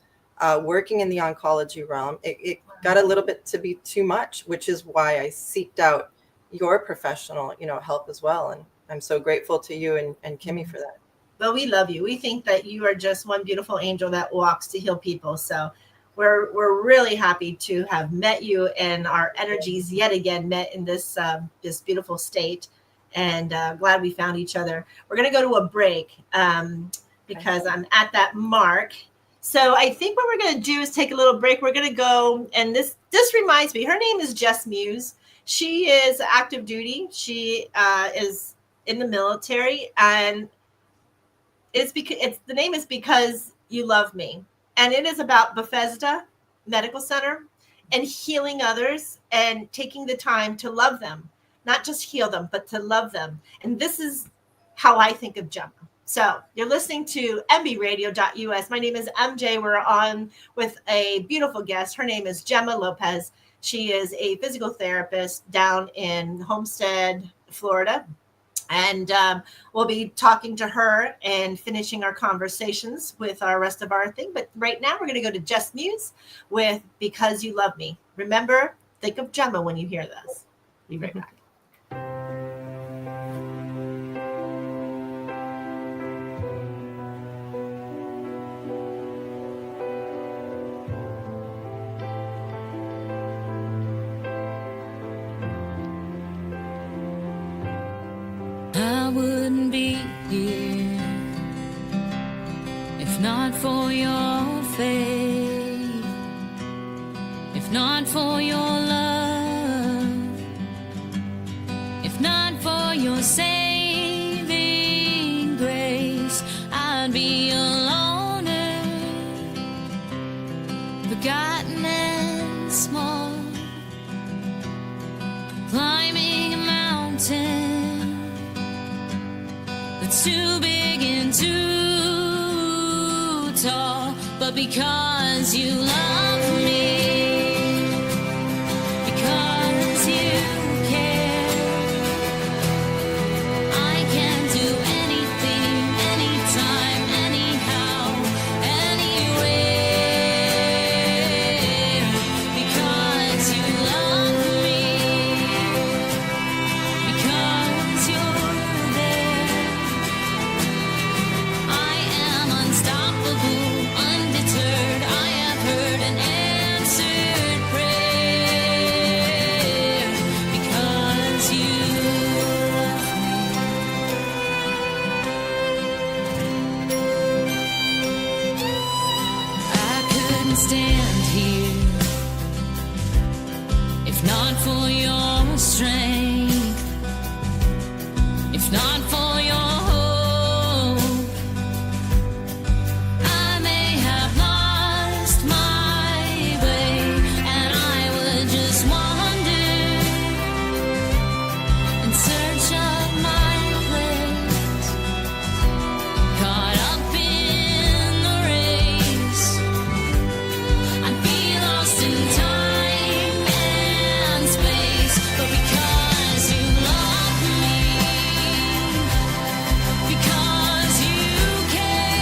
Working in the oncology realm, it got a little bit to be too much, which is why I seeked out your professional, help as well. And I'm so grateful to you and Kimmy for that. Well, we love you. We think that you are just one beautiful angel that walks to heal people. So we're really happy to have met you, and our energies yet again met in this beautiful state. And glad we found each other. We're going to go to a break because I'm at that mark. So I think what we're going to do is take a little break. We're going to go, and this reminds me, her name is Jess Muse. She is active duty. She is in the military, and the name is Because You Love Me. And it is about Bethesda Medical Center and healing others and taking the time to love them, not just heal them, but to love them. And this is how I think of Jemma. So you're listening to mbradio.us. My name is MJ. We're on with a beautiful guest. Her name is Jemma Lopez. She is a physical therapist down in Homestead, Florida. And we'll be talking to her and finishing our conversations with our rest of our thing. But right now we're going to go to Just Muse with Because You Love Me. Remember, think of Jemma when you hear this. Be right back. I wouldn't be here if not for your faith, if not for your love, if not for your saving grace. I'd be a loner, forgotten and small, climbing a mountain that's too big and too tall. But because you love me, because you care, I can do anything, anytime, anyhow, anywhere. Because you love me, because you're there, I am unstoppable, undeterred. I have heard an answered prayer. Because you love me, I couldn't stand here if not for your strength, if not for your hope. I may have lost my way, and I would just wander in search of my place, caught up in the race. I'd be lost in time and space. But because you love me, because you care,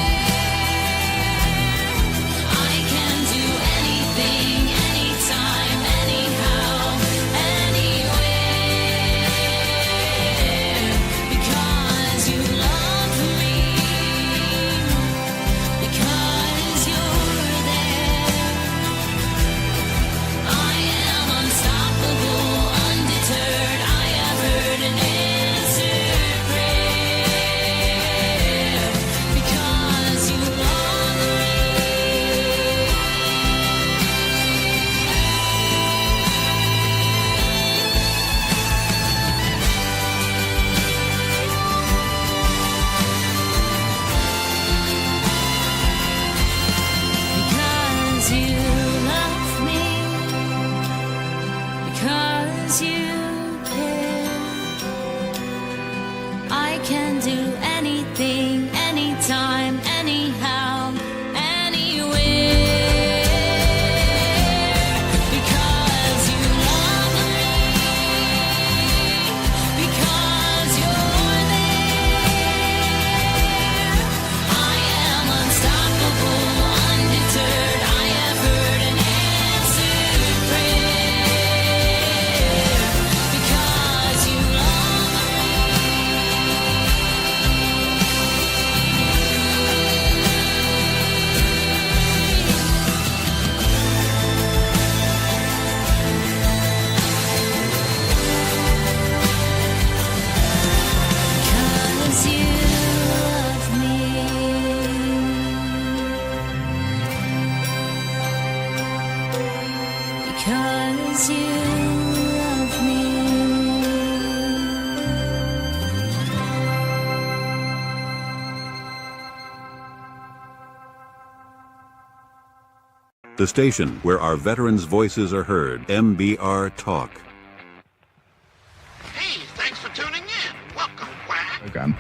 I can do anything, anytime, anyhow, anywhere. Because you love me, because you're there, I am unstoppable, undeterred. I have heard an answered prayer. Because you love because you love me, because you care, I can do anything, anytime, anyhow, anywhere. Because you love me, because you're there, I am unstoppable, undeterred. I have heard an answered prayer. Because you love because you love me. Because you love me. The station where our veterans' voices are heard. MBR Talk. Hey, thanks for tuning in. Welcome, Quack. program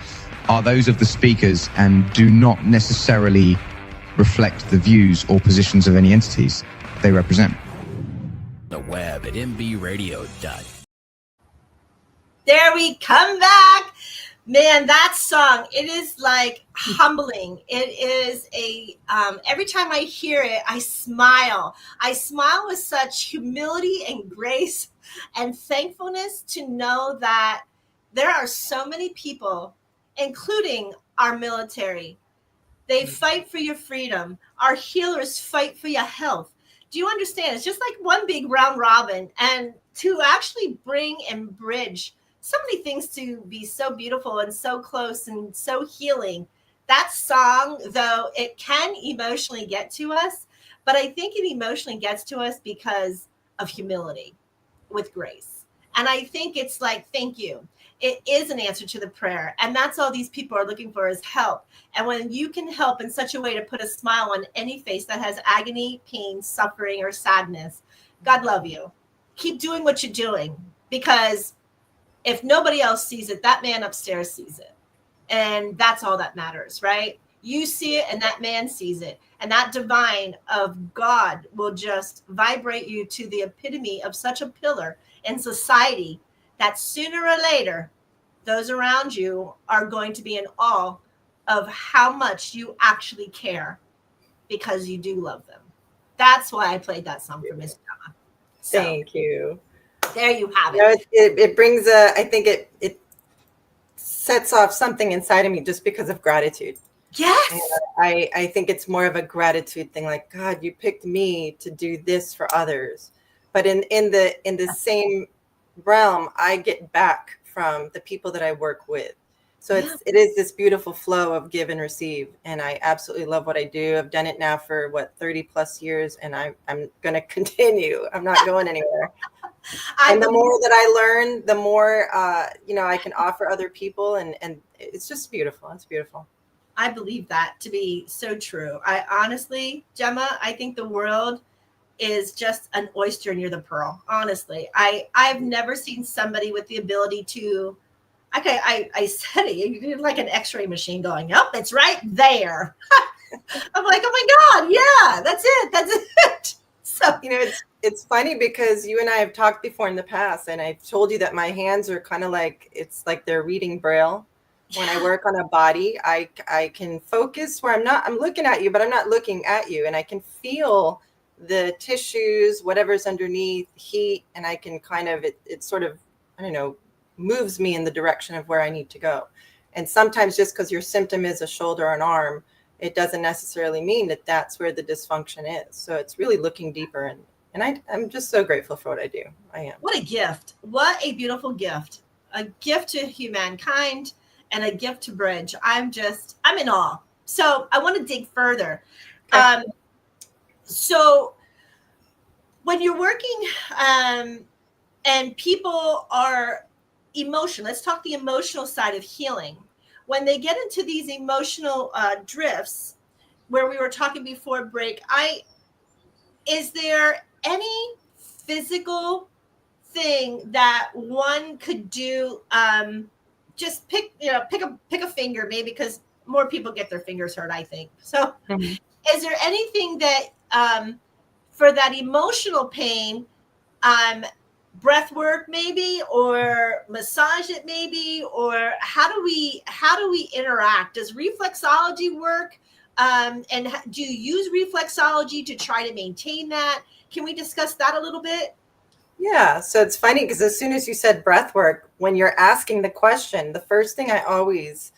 are those of the speakers and do not necessarily reflect the views or positions of any entities they represent. The web at mbradio.net. There we come back. Man, that song, it is like humbling. It is every time I hear it, I smile. I smile with such humility and grace and thankfulness to know that there are so many people, including our military. They fight for your freedom. Our healers fight for your health. Do you understand? It's just like one big round robin. And to actually bring and bridge so many things to be so beautiful and so close and so healing. That song, though, it can emotionally get to us, but I think it emotionally gets to us because of humility with grace. And I think it's like, thank you. It is an answer to the prayer. And that's all these people are looking for is help. And when you can help in such a way to put a smile on any face that has agony, pain, suffering, or sadness, God love you. Keep doing what you're doing, because if nobody else sees it, that man upstairs sees it. And that's all that matters, right? You see it and that man sees it. And that divine of God will just vibrate you to the epitome of such a pillar in society that sooner or later, those around you are going to be in awe of how much you actually care because you do love them. That's why I played that song for Miss Jemma. So, Thank you. there you have You know, it. it brings I think it sets off something inside of me just because of gratitude. Yes. And I think it's more of a gratitude thing, like, God, you picked me to do this for others. But in the same realm, I get back from the people that I work with. So it is this beautiful flow of give and receive. And I absolutely love what I do. I've done it now for 30 plus years, and I'm going to continue. I'm not going anywhere. And the more that I learn, the more, I can offer other people. And it's just beautiful. It's beautiful. I believe that to be so true. I honestly, Jemma, I think the world is just an oyster and you're the pearl. Honestly, I've never seen somebody with the ability to, I said it, you're like an x-ray machine going, yep, it's right there. I'm like, oh my God, yeah, that's it. So, it's funny because you and I have talked before in the past, and I've told you that my hands are kind of like, it's like they're reading Braille. When I work on a body, I can focus where I'm looking at you, but I'm not looking at you. And I can feel the tissues, whatever's underneath, heat, and I can kind of, it sort of, I don't know, moves me in the direction of where I need to go. And sometimes just because your symptom is a shoulder or an arm, it doesn't necessarily mean that that's where the dysfunction is. So it's really looking deeper. And I'm just so grateful for what I do. I am. What a gift. What a beautiful gift. A gift to humankind and a gift to bridge. I'm in awe. So I want to dig further. Okay. So when you're working and people are emotional, let's talk the emotional side of healing. When they get into these emotional drifts, where we were talking before break, is there any physical thing that one could do? Just pick a finger, maybe, because more people get their fingers hurt, I think. So is there anything that for that emotional pain, breath work maybe, or massage it maybe, or how do we interact? Does reflexology work? And do you use reflexology to try to maintain that? Can we discuss that a little bit? Yeah, so it's funny because as soon as you said breath work, when you're asking the question, the first thing I always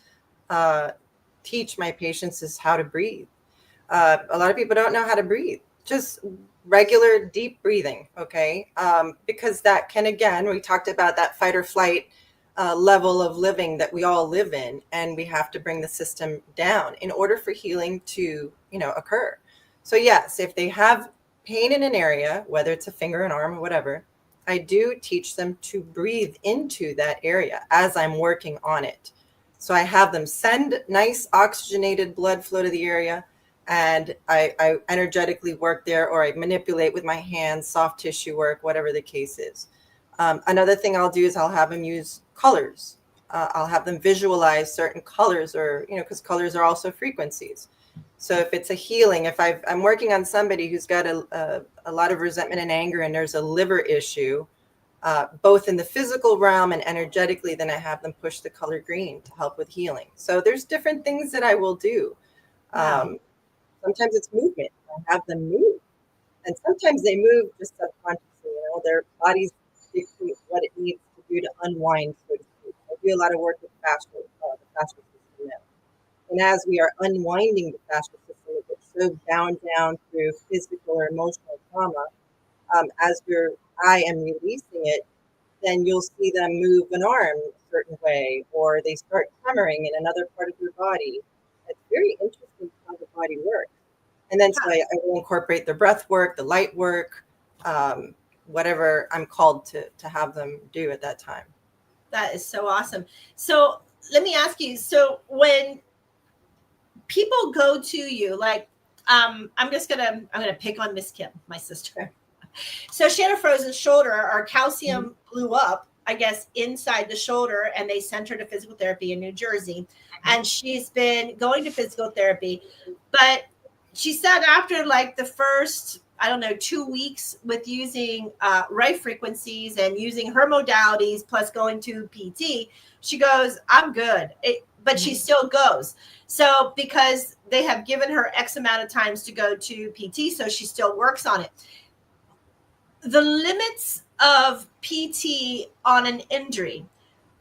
teach my patients is how to breathe. A lot of people don't know how to breathe. Just regular deep breathing, okay? Because that can, again, we talked about that fight or flight level of living that we all live in, and we have to bring the system down in order for healing to, occur. So yes, if they have pain in an area, whether it's a finger, an arm, or whatever, I do teach them to breathe into that area as I'm working on it. So I have them send nice oxygenated blood flow to the area, and I energetically work there, or I manipulate with my hands, soft tissue work, whatever the case is. Another thing I'll do is I'll have them use colors. I'll have them visualize certain colors, or, because colors are also frequencies. So if it's a healing, if I'm working on somebody who's got a lot of resentment and anger, and there's a liver issue, both in the physical realm and energetically, then I have them push the color green to help with healing. So there's different things that I will do. Sometimes it's movement. I have them move. And sometimes they move just subconsciously. Their bodies dictate what it needs to do to unwind, so to speak. I do a lot of work with the fascia system now. And as we are unwinding the fascia system, it gets so bound down through physical or emotional trauma. As I am releasing it, then you'll see them move an arm a certain way, or they start tremoring in another part of your body. It's very interesting how the body works. And then so I will incorporate the breath work, the light work, whatever I'm called to have them do at that time. That is so awesome. So let me ask you, so when people go to you, like, I'm gonna pick on Miss Kim, my sister. So she had a frozen shoulder. Our calcium blew up, I guess, inside the shoulder, and they sent her to physical therapy in New Jersey. And she's been going to physical therapy, but she said after like the first, 2 weeks with using right frequencies and using her modalities plus going to PT, she goes, I'm good. But she still goes. So because they have given her X amount of times to go to PT, so she still works on it. The limits of PT on an injury.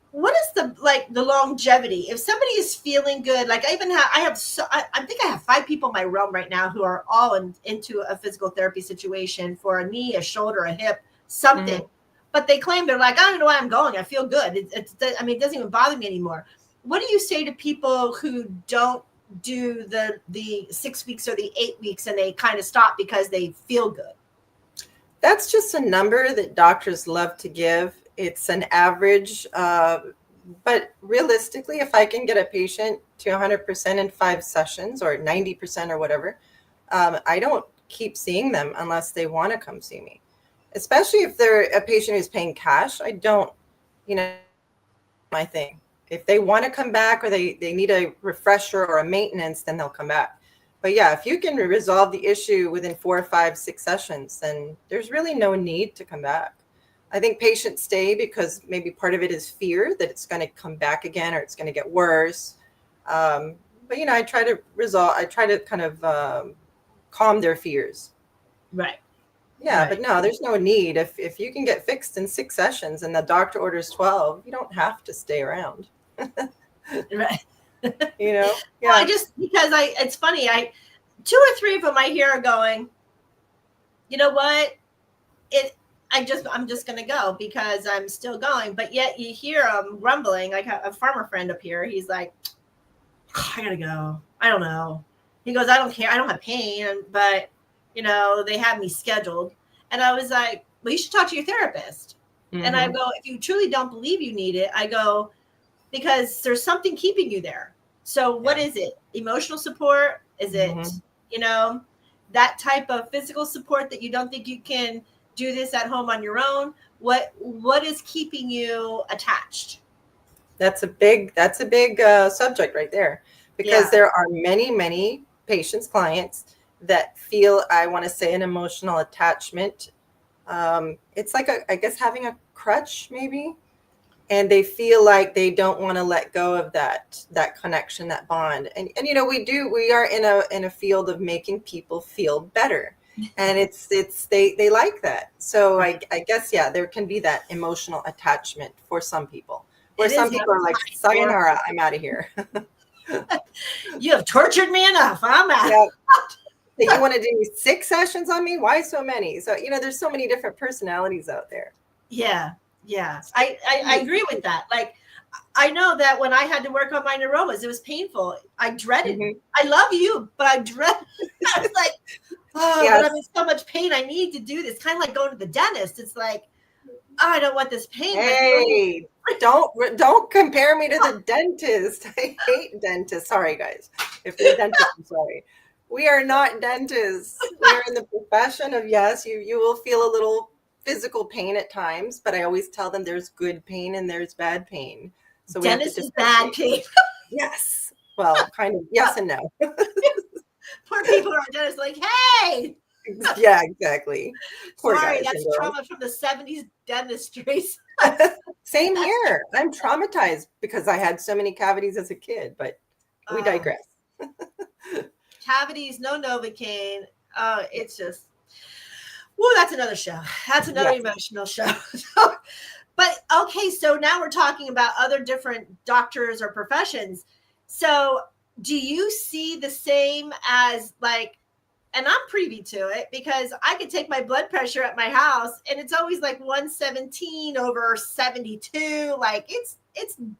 What is the longevity? If somebody is feeling good, like I think I have 5 people in my realm right now who are all into a physical therapy situation for a knee, a shoulder, a hip, something. But they claim they're like, I don't know why I'm going. I feel good. It doesn't even bother me anymore. What do you say to people who don't do the 6 weeks or the 8 weeks and they kind of stop because they feel good? That's just a number that doctors love to give. It's an average, but realistically, if I can get a patient to 100% in 5 sessions or 90% or whatever, I don't keep seeing them unless they want to come see me. Especially if they're a patient who's paying cash, I don't, my thing. If they want to come back or they need a refresher or a maintenance, then they'll come back. But yeah, if you can resolve the issue within 4, 5, 6 sessions, then there's really no need to come back. I think patients stay because maybe part of it is fear that it's going to come back again or it's going to get worse. But I try to kind of calm their fears. Right. Yeah, right. But no, there's no need. If you can get fixed in 6 sessions and the doctor orders 12, you don't have to stay around. Right. Yeah. Well, it's funny. 2 or 3 of them I hear are going, you know what? I'm just going to go because I'm still going. But yet you hear them rumbling, like a farmer friend up here. He's like, I got to go. I don't know. He goes, I don't care. I don't have pain, but they have me scheduled. And I was like, well, you should talk to your therapist. And I go, if you truly don't believe you need it, I go, because there's something keeping you there. So what is it? Emotional support? Is it, that type of physical support that you don't think you can do this at home on your own? What is keeping you attached? That's a big subject right there, because there are many patients, clients that feel, I want to say, an emotional attachment. It's like I guess having a crutch maybe. And they feel like they don't want to let go of that connection, that bond. And we are in a field of making people feel better. And they like that. So I guess, there can be that emotional attachment for some people. Where some people are like, sayonara, I'm out of here. You have tortured me enough. I'm out. Yeah. You want to do 6 sessions on me? Why so many? So, there's so many different personalities out there. Yeah. Yeah, I agree with that. Like, I know that when I had to work on my neuromas, it was painful. I dreaded it. I love you, but I dread. I was like, but I'm in so much pain. I need to do this. Kind of like going to the dentist. It's like, I don't want this pain. Hey, don't compare me to the dentist. I hate dentists. Sorry, guys. If you're a dentist, I'm sorry. We are not dentists. We're in the profession of, you will feel a little physical pain at times, but I always tell them there's good pain and there's bad pain. So we have to Dennis is bad pain. Yes. Well, kind of yes and no. Poor people are just like, hey. Yeah, exactly. Poor Sorry, guys that's and girls. trauma from the 70s dentistry. Same here. I'm traumatized because I had so many cavities as a kid, but we digress. Cavities, no Novocaine. It's just, woo, that's another show. That's another emotional show. But okay, so now we're talking about other different doctors or professions. So do you see the same as like, and I'm privy to it because I could take my blood pressure at my house and it's always like 117 over 72. Like it's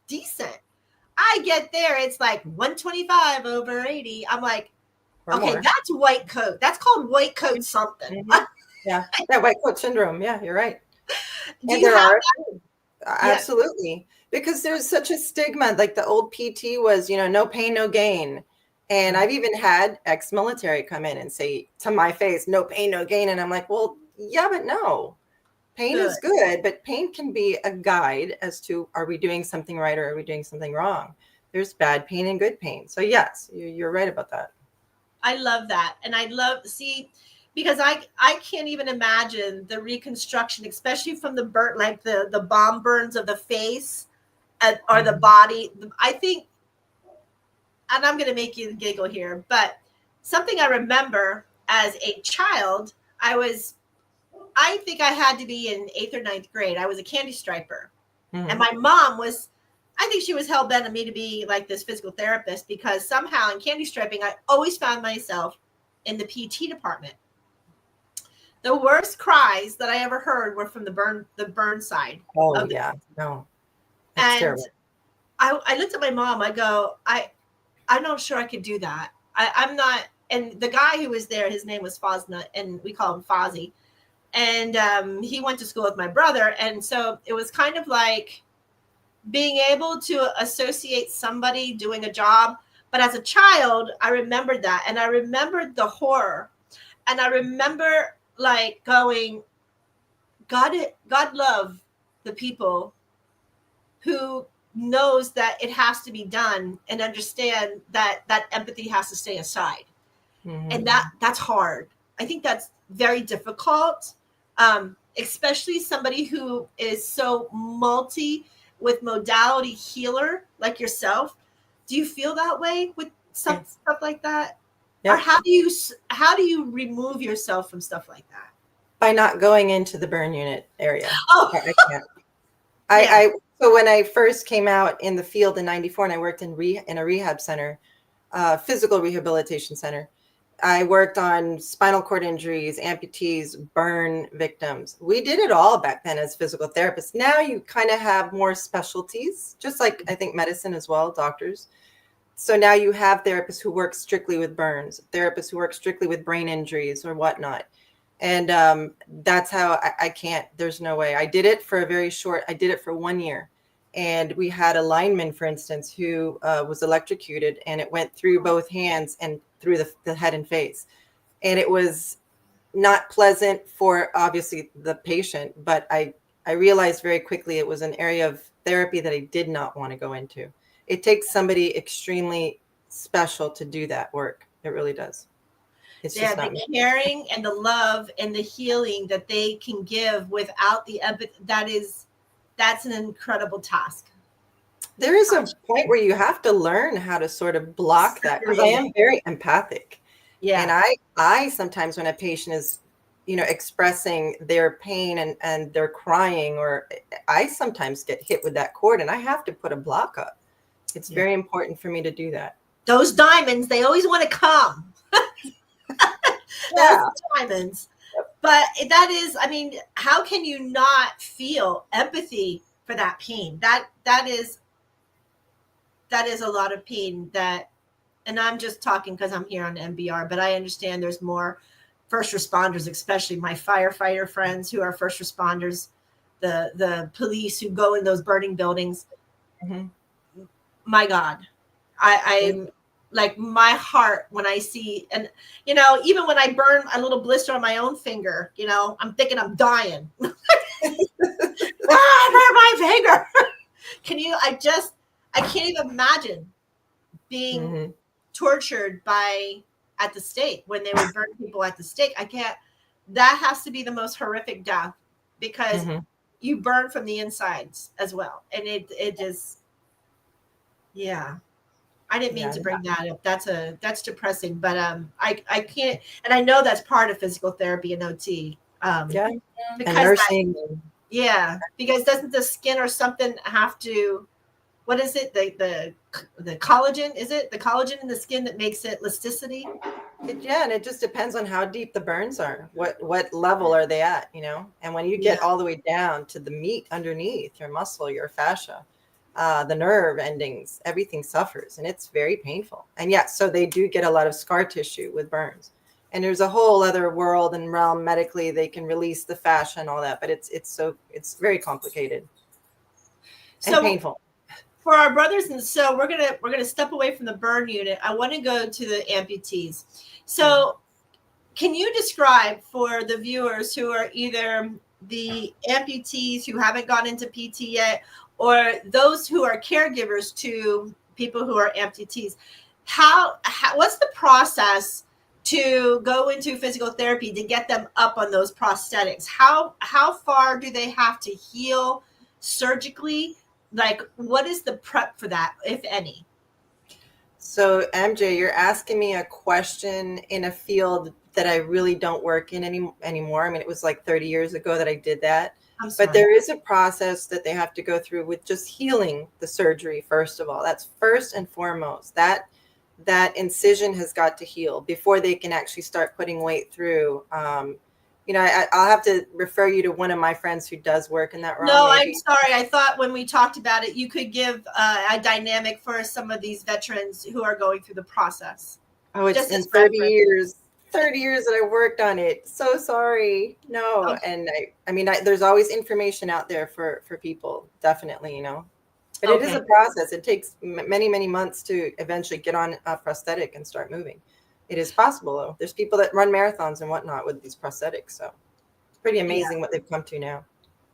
decent. I get there, it's like 125 over 80. I'm like, Or okay, more. that's white coat. That's called white coat something. Mhm. Yeah, that white coat syndrome. Yeah, you're right. Do And you there have are that? absolutely, because there's such a stigma. Like the old PT was, no pain, no gain. And I've even had ex-military come in and say to my face, no pain, no gain. And I'm like, well, yeah, but no. Pain is good, but pain can be a guide as to are we doing something right or are we doing something wrong? There's bad pain and good pain. So yes, you're right about that. I love that. And I love because I can't even imagine the reconstruction, especially from the burn, like the bomb burns of the face or the body. I think, and I'm going to make you giggle here, but something I remember as a child, I think I had to be in 8th or 9th grade. I was a candy striper. And my mom was, I think she was hell bent on me to be like this physical therapist because somehow in candy striping, I always found myself in the PT department. The worst cries that I ever heard were from the burn side. Oh yeah, no, that's terrible. I looked at my mom. I go, I'm not sure I could do that. I'm not. And the guy who was there, his name was Fosnut, and we call him Fozzie. And he went to school with my brother. And so it was kind of like being able to associate somebody doing a job. But as a child, I remembered that. And I remembered the horror. And I remember like going, God love the people who knows that it has to be done and understand that empathy has to stay aside. And that's hard. I think that's very difficult. Especially somebody who is so with modality healer like yourself. Do you feel that way with stuff like that? Yep. Or how do you remove yourself from stuff like that? By not going into the burn unit area. Oh, I can't. So when I first came out in the field in '94 and I worked in a rehab center, physical rehabilitation center, I worked on spinal cord injuries, amputees, burn victims. We did it all back then as physical therapists. Now you kind of have more specialties, just like I think medicine as well, doctors. So now you have therapists who work strictly with burns, therapists who work strictly with brain injuries or whatnot. And that's how I can't, there's no way. I did it for 1 year. And we had a lineman, for instance, who was electrocuted and it went through both hands and through the head and face. And it was not pleasant for obviously the patient, but I realized very quickly it was an area of therapy that I did not want to go into. It takes somebody extremely special to do that work. It really does. It's just not the caring and the love and the healing that they can give without the empathy. That's an incredible task. There is a point where you have to learn how to sort of block that because I am very empathic. Yeah. And I sometimes when a patient is, expressing their pain and they're crying, or I sometimes get hit with that cord and I have to put a block up. It's very important for me to do that. Those diamonds, they always want to come. Those diamonds. But that is, how can you not feel empathy for that pain? That is a lot of pain and I'm just talking because I'm here on MBR, but I understand there's more first responders, especially my firefighter friends who are first responders, the police who go in those burning buildings. Mm-hmm. My God, I'm like my heart when I see, and even when I burn a little blister on my own finger, I'm thinking I'm dying. I burned my finger. I can't even imagine being tortured at the stake when they would burn people at the stake. I can't. That has to be the most horrific death because you burn from the insides as well, and it just, yeah. I didn't mean to bring that up. That's depressing, but I can't, and I know that's part of physical therapy and OT. And Because nursing. because doesn't the skin or something have to? What is it? The collagen, is it the collagen in the skin that makes it elasticity? And it just depends on how deep the burns are. What level are they at? And when you get all the way down to the meat underneath your muscle, your fascia, the nerve endings, everything suffers, and it's very painful. And so they do get a lot of scar tissue with burns. And there's a whole other world and realm medically. They can release the fascia and all that, but it's very complicated and painful. For our brothers, and so we're gonna step away from the burn unit. I want to go to the amputees. So, can you describe for the viewers who are either the amputees who haven't gone into PT yet, or those who are caregivers to people who are amputees, how what's the process to go into physical therapy to get them up on those prosthetics? How far do they have to heal surgically? Like, what is the prep for that, if any? So, MJ, you're asking me a question in a field that I really don't work in anymore. I mean, it was like 30 years ago that I did that. But there is a process that they have to go through with just healing the surgery, first of all. That's first and foremost. That incision has got to heal before they can actually start putting weight through. I'll have to refer you to one of my friends who does work in that realm. No, maybe. I'm sorry. I thought when we talked about it, you could give a dynamic for some of these veterans who are going through the process. Oh, it's in 30 years that I worked on it. So sorry. No. Okay. And there's always information out there for people. Definitely, but it is a process. It takes many, many months to eventually get on a prosthetic and start moving. It is possible, though. There's people that run marathons and whatnot with these prosthetics. So it's pretty amazing what they've come to now.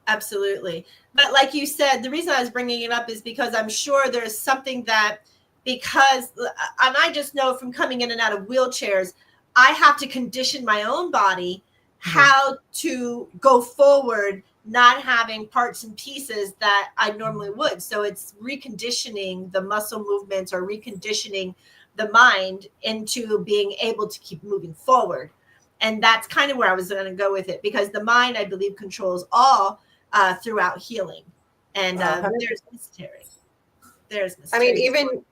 Absolutely. But like you said, the reason I was bringing it up is because I'm sure there's something and I just know from coming in and out of wheelchairs, I have to condition my own body how to go forward, not having parts and pieces that I normally would. So it's reconditioning the muscle movements or reconditioning the mind into being able to keep moving forward. And that's kind of where I was going to go with it, because the mind, I believe, controls all throughout healing. And there's mystery. I mean, even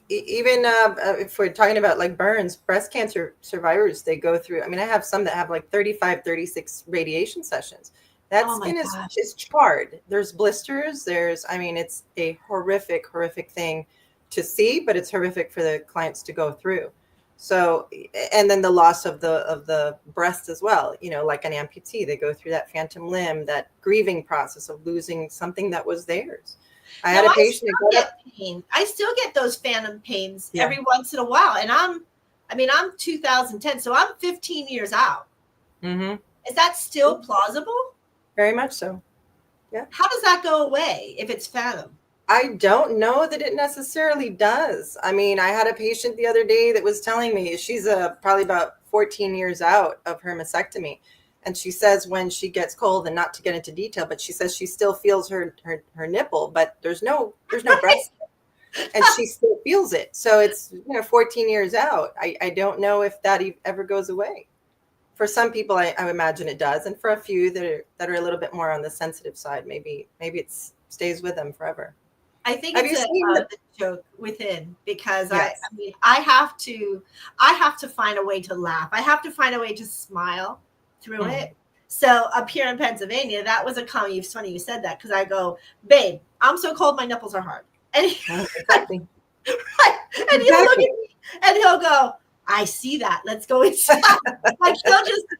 if we're talking about like burns, breast cancer survivors, they go through, I have some that have like 35, 36 radiation sessions. That skin is charred. There's blisters. It's a horrific thing to see, but it's horrific for the clients to go through. So, and then the loss of the breast as well, like an amputee, they go through that phantom limb, that grieving process of losing something that was theirs. I had a patient. I still get those phantom pains every once in a while. And I'm 2010, so I'm 15 years out. Is that still plausible? Very much so. Yeah. How does that go away if it's phantom? I don't know that it necessarily does. I had a patient the other day that was telling me she's probably about 14 years out of her mastectomy. And she says when she gets cold, and not to get into detail, but she says she still feels her nipple, but there's no breast, and she still feels it. So it's 14 years out. I don't know if that ever goes away. For some people, I imagine it does, and for a few that are a little bit more on the sensitive side, maybe it stays with them forever. I think it's a joke within, because I have to find a way to laugh. I have to find a way to smile through it. So up here in Pennsylvania, that was a comment. It's funny you said that, because I go, babe, I'm so cold, my nipples are hard. And exactly. Right. And he'll look at me and he'll go, I see that. Let's go inside. Like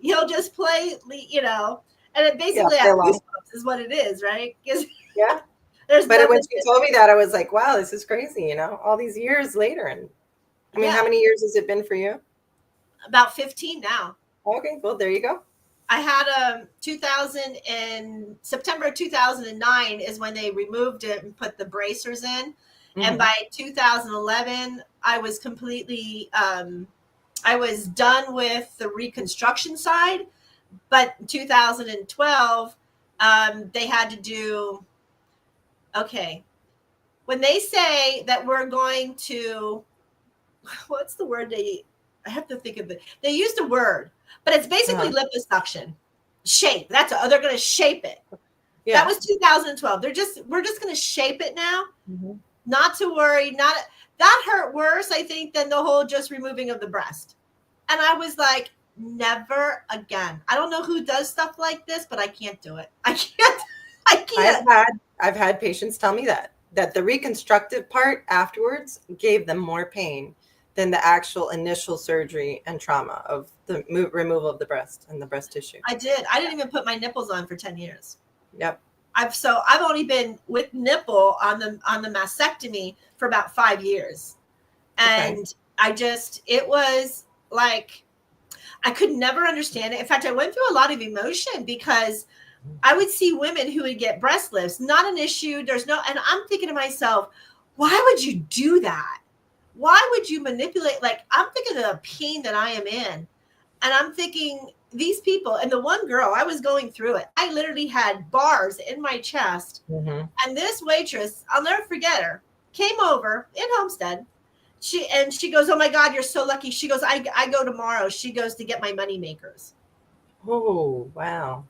he'll just play, and it basically is what it is, right? Yeah. But when she told me that, I was like, wow, this is crazy, all these years later. And how many years has it been for you? About 15 now. Okay, well, there you go. I had 2000 and September 2009 is when they removed it and put the bracers in. And by 2011, I was completely, I was done with the reconstruction side. But in 2012, they had to do, okay, when they say that we're going to, what's the word I have to think of it. They used a word, but it's basically liposuction. Shape. They're going to shape it. Yeah. That was 2012. We're just going to shape it now. Not to worry. That hurt worse, I think, than the whole just removing of the breast. And I was like, never again. I don't know who does stuff like this, but I can't do it. I can't. I've had patients tell me that the reconstructive part afterwards gave them more pain than the actual initial surgery and trauma of the removal of the breast and the breast tissue. I didn't even put my nipples on for 10 years. Yep. I've only been with nipple on the mastectomy for about 5 years. And it was like, I could never understand it. In fact, I went through a lot of emotion because I would see women who would get breast lifts, not an issue. And I'm thinking to myself, why would you do that? Why would you manipulate? Like, I'm thinking of the pain that I am in. And I'm thinking, these people, and the one girl, I was going through it. I literally had bars in my chest. And this waitress, I'll never forget her, came over in Homestead. She goes, oh my God, you're so lucky. She goes, I go tomorrow. She goes to get my money makers. Oh, wow.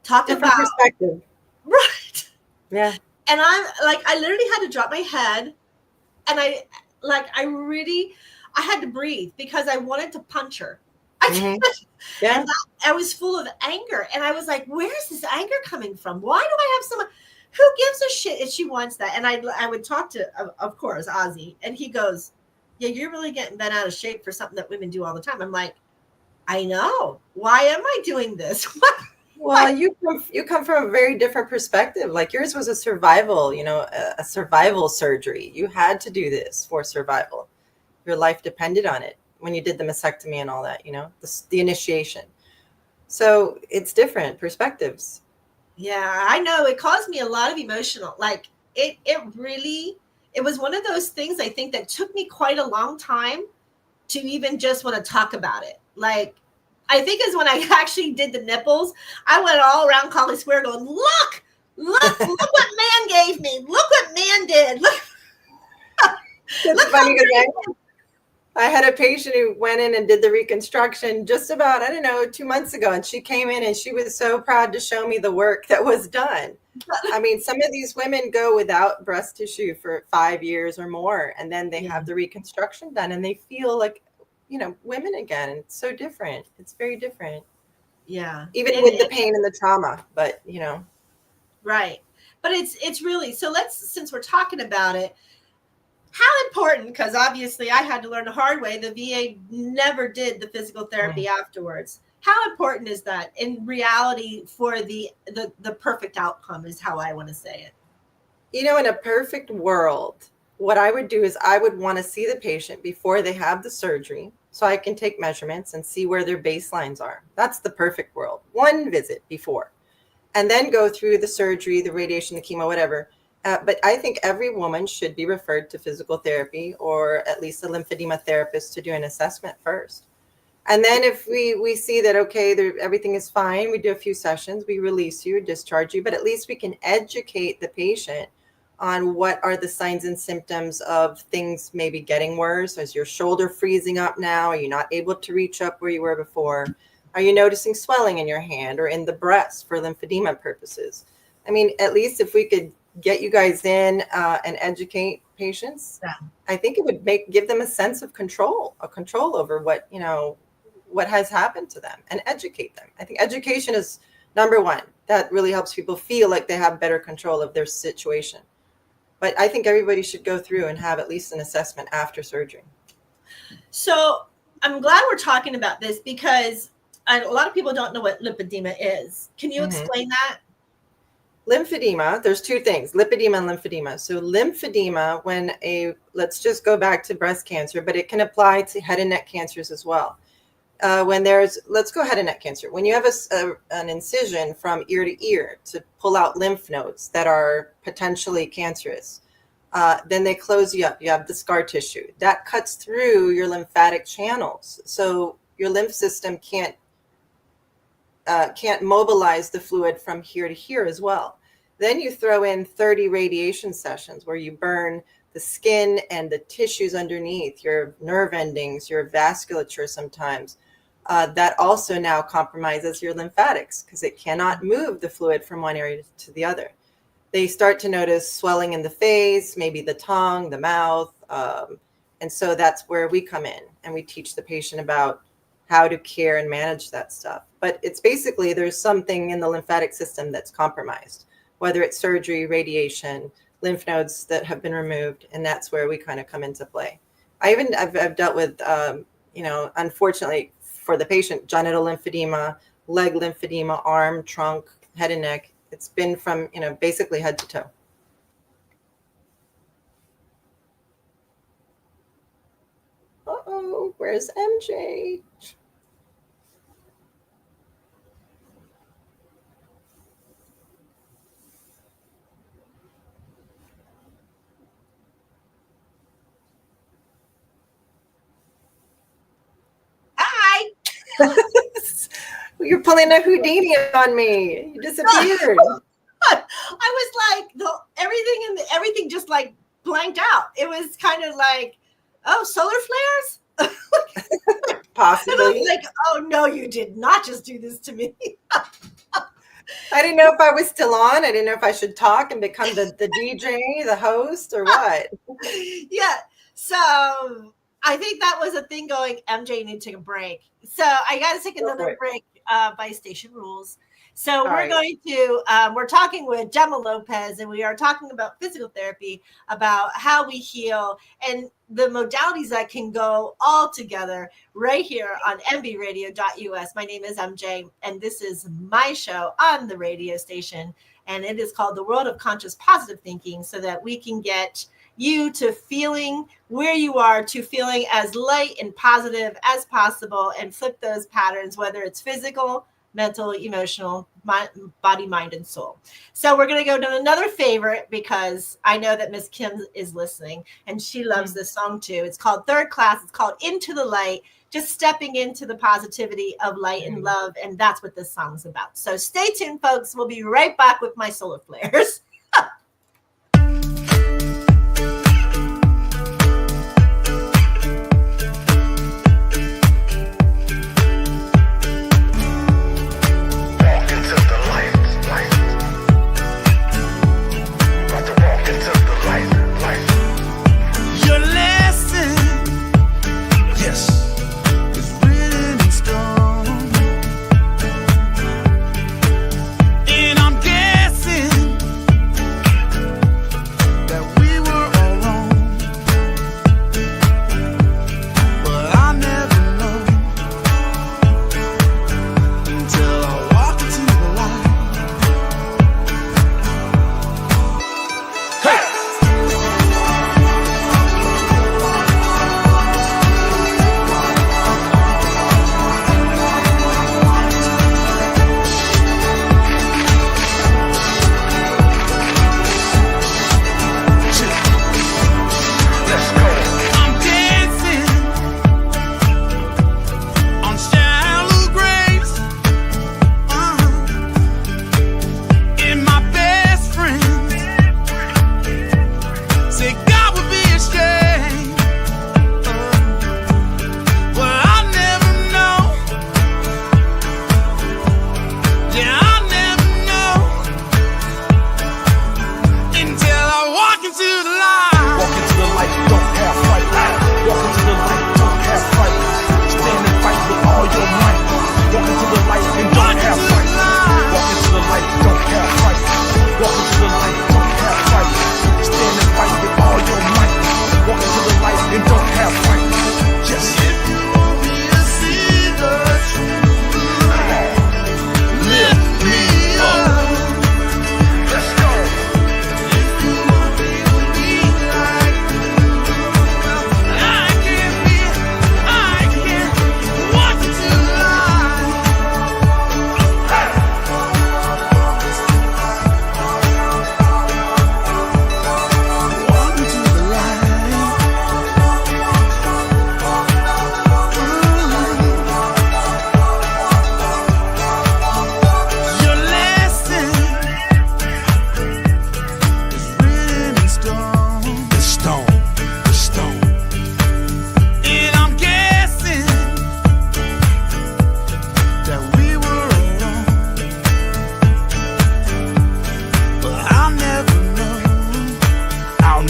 Talk different about perspective. Right. Yeah. And I'm like, I literally had to drop my head. And I had to breathe because I wanted to punch her. Yeah. And I was full of anger. And I was like, where's this anger coming from? Why do I have someone who gives a shit if she wants that? And I would talk to, of course, Ozzy. And he goes, yeah, you're really getting bent out of shape for something that women do all the time. I'm like, I know. Why am I doing this? Well, you come from a very different perspective. Like, yours was a survival, a survival surgery. You had to do this for survival. Your life depended on it when you did the mastectomy and all that, the initiation. So it's different perspectives. Yeah, I know. It caused me a lot of emotional, like it was one of those things, I think, that took me quite a long time to even just want to talk about it. Like, I think is when I actually did the nipples, I went all around College Square going, look what man gave me. Look what man did. Look. That's funny because I had a patient who went in and did the reconstruction just about, 2 months ago. And she came in and she was so proud to show me the work that was done. I mean, some of these women go without breast tissue for 5 years or more, and then they have the reconstruction done and they feel like, women again. And it's so different. It's very different. Yeah. Even with the pain and the trauma, but Right. But it's really, so since we're talking about it, how important, because obviously I had to learn the hard way, the VA never did the physical therapy afterwards. How important is that in reality for the perfect outcome is how I want to say it. In a perfect world, what I would do is I would want to see the patient before they have the surgery so I can take measurements and see where their baselines are. That's the perfect world. One visit before, and then go through the surgery, the radiation, the chemo, whatever. But I think every woman should be referred to physical therapy or at least a lymphedema therapist to do an assessment first. And then if we see that, okay, everything is fine, we do a few sessions, we release you, discharge you, but at least we can educate the patient on what are the signs and symptoms of things maybe getting worse. Is your shoulder freezing up now? Are you not able to reach up where you were before? Are you noticing swelling in your hand or in the breast for lymphedema purposes? I mean, at least if we could get you guys in and educate patients, I think it would give them a sense of control over what has happened to them and educate them. I think education is number one. That really helps people feel like they have better control of their situation. But I think everybody should go through and have at least an assessment after surgery. So I'm glad we're talking about this because a lot of people don't know what lymphedema is. Can you explain that? Lymphedema, there's two things, lipedema and lymphedema. So lymphedema, let's just go back to breast cancer, but it can apply to head and neck cancers as well. when there's, let's go head and neck cancer. When you have an incision from ear to ear to pull out lymph nodes that are potentially cancerous, then they close you up. You have the scar tissue that cuts through your lymphatic channels, so your lymph system can't mobilize the fluid from here to here as well. Then you throw in 30 radiation sessions where you burn the skin and the tissues underneath, your nerve endings, your vasculature sometimes. That also now compromises your lymphatics because it cannot move the fluid from one area to the other. They start to notice swelling in the face, maybe the tongue, the mouth. And so that's where we come in and we teach the patient about how to care and manage that stuff. But it's basically, there's something in the lymphatic system that's compromised, whether it's surgery, radiation, lymph nodes that have been removed. And that's where we kind of come into play. I've dealt with, unfortunately for the patient, genital lymphedema, leg lymphedema, arm, trunk, head and neck. It's been from, basically head to toe. Uh-oh, where's MJ? Hi. You're pulling a Houdini on me. You disappeared. I was like, everything just like blanked out. It was kind of like, oh, solar flares? Possibly. I was like, oh no, you did not just do this to me. I didn't know if I was still on. I didn't know if I should talk and become the DJ, the host, or what. Yeah. So I think that was a thing going, MJ, you need to take a break. So I got to take another break by station rules. So we're talking with Jemma Lopez, and we are talking about physical therapy, about how we heal and the modalities that can go all together right here on mbradio.us. My name is MJ, and this is my show on the radio station, and it is called The World of Conscious Positive Thinking, so that we can get you to feeling where you are, to feeling as light and positive as possible, and flip those patterns, whether it's physical, mental, emotional, body, mind, and soul. So we're going to go to another favorite, because I know that Miss Kim is listening and she loves this song too. It's called Third Class. It's called Into the Light, just stepping into the positivity of light and love. And that's what this song's about. So stay tuned, folks. We'll be right back with my solar flares.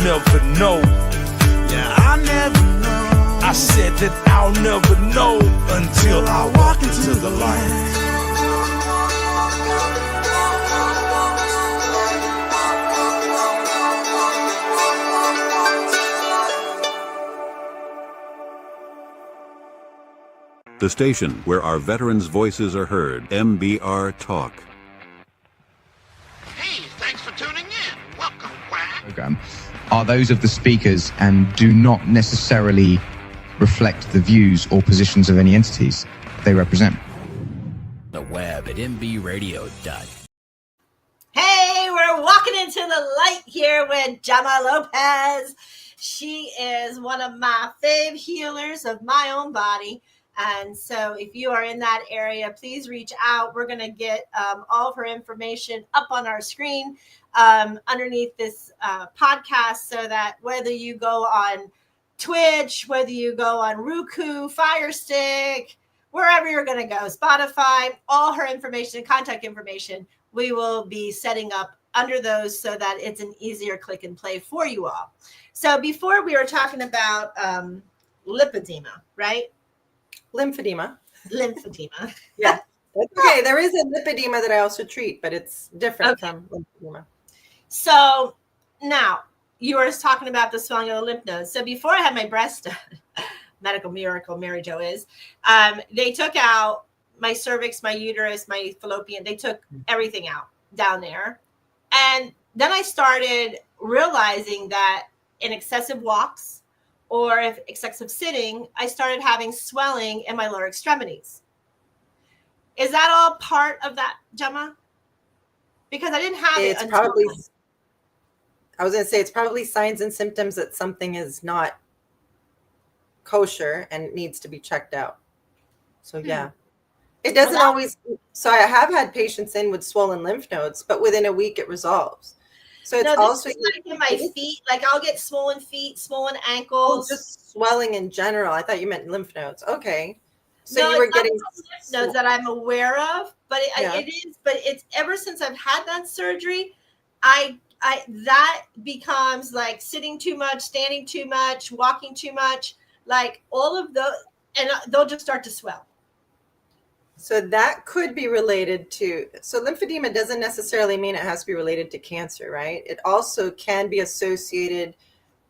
never know. Yeah, I never know. I said that I'll never know until I walk into the light. The station where our veterans' voices are heard, MBR Talk. Hey, thanks for tuning in. Welcome, Quack. Program are those of the speakers and do not necessarily reflect the views or positions of any entities they represent. The web at mbradio.net. Hey, we're walking into the light here with Jemma Lopez. She is one of my fave healers of my own body. And so if you are in that area, please reach out. We're going to get all of her information up on our screen underneath this podcast, so that whether you go on Twitch, whether you go on Roku, Fire Stick, wherever you're going to go, Spotify, all her information, contact information, we will be setting up under those so that it's an easier click and play for you all. So before we were talking about lipedema, right? Lymphedema. Yeah. Okay, there is a lipedema that I also treat, but it's different from lymphedema. So now you were talking about the swelling of the lymph nodes. So before I had my breast done, medical miracle, Mary Jo is, they took out my cervix, my uterus, my fallopian. They took everything out down there. And then I started realizing that in excessive walks, or if excessive sitting, I started having swelling in my lower extremities. Is that all part of that, Jemma? Because I didn't have it until probably, I was going to say, it's probably signs and symptoms that something is not kosher and needs to be checked out. So yeah, it doesn't always. So I have had patients in with swollen lymph nodes, but within a week it resolves. So it's also like in my feet, like I'll get swollen feet, swollen ankles. Just swelling in general. I thought you meant lymph nodes. Okay. So no, you were getting lymph nodes that I'm aware of, but it is. But it's ever since I've had that surgery, I that becomes like sitting too much, standing too much, walking too much, like all of those, and they'll just start to swell. So that could be related to, so lymphedema doesn't necessarily mean it has to be related to cancer, right? It also can be associated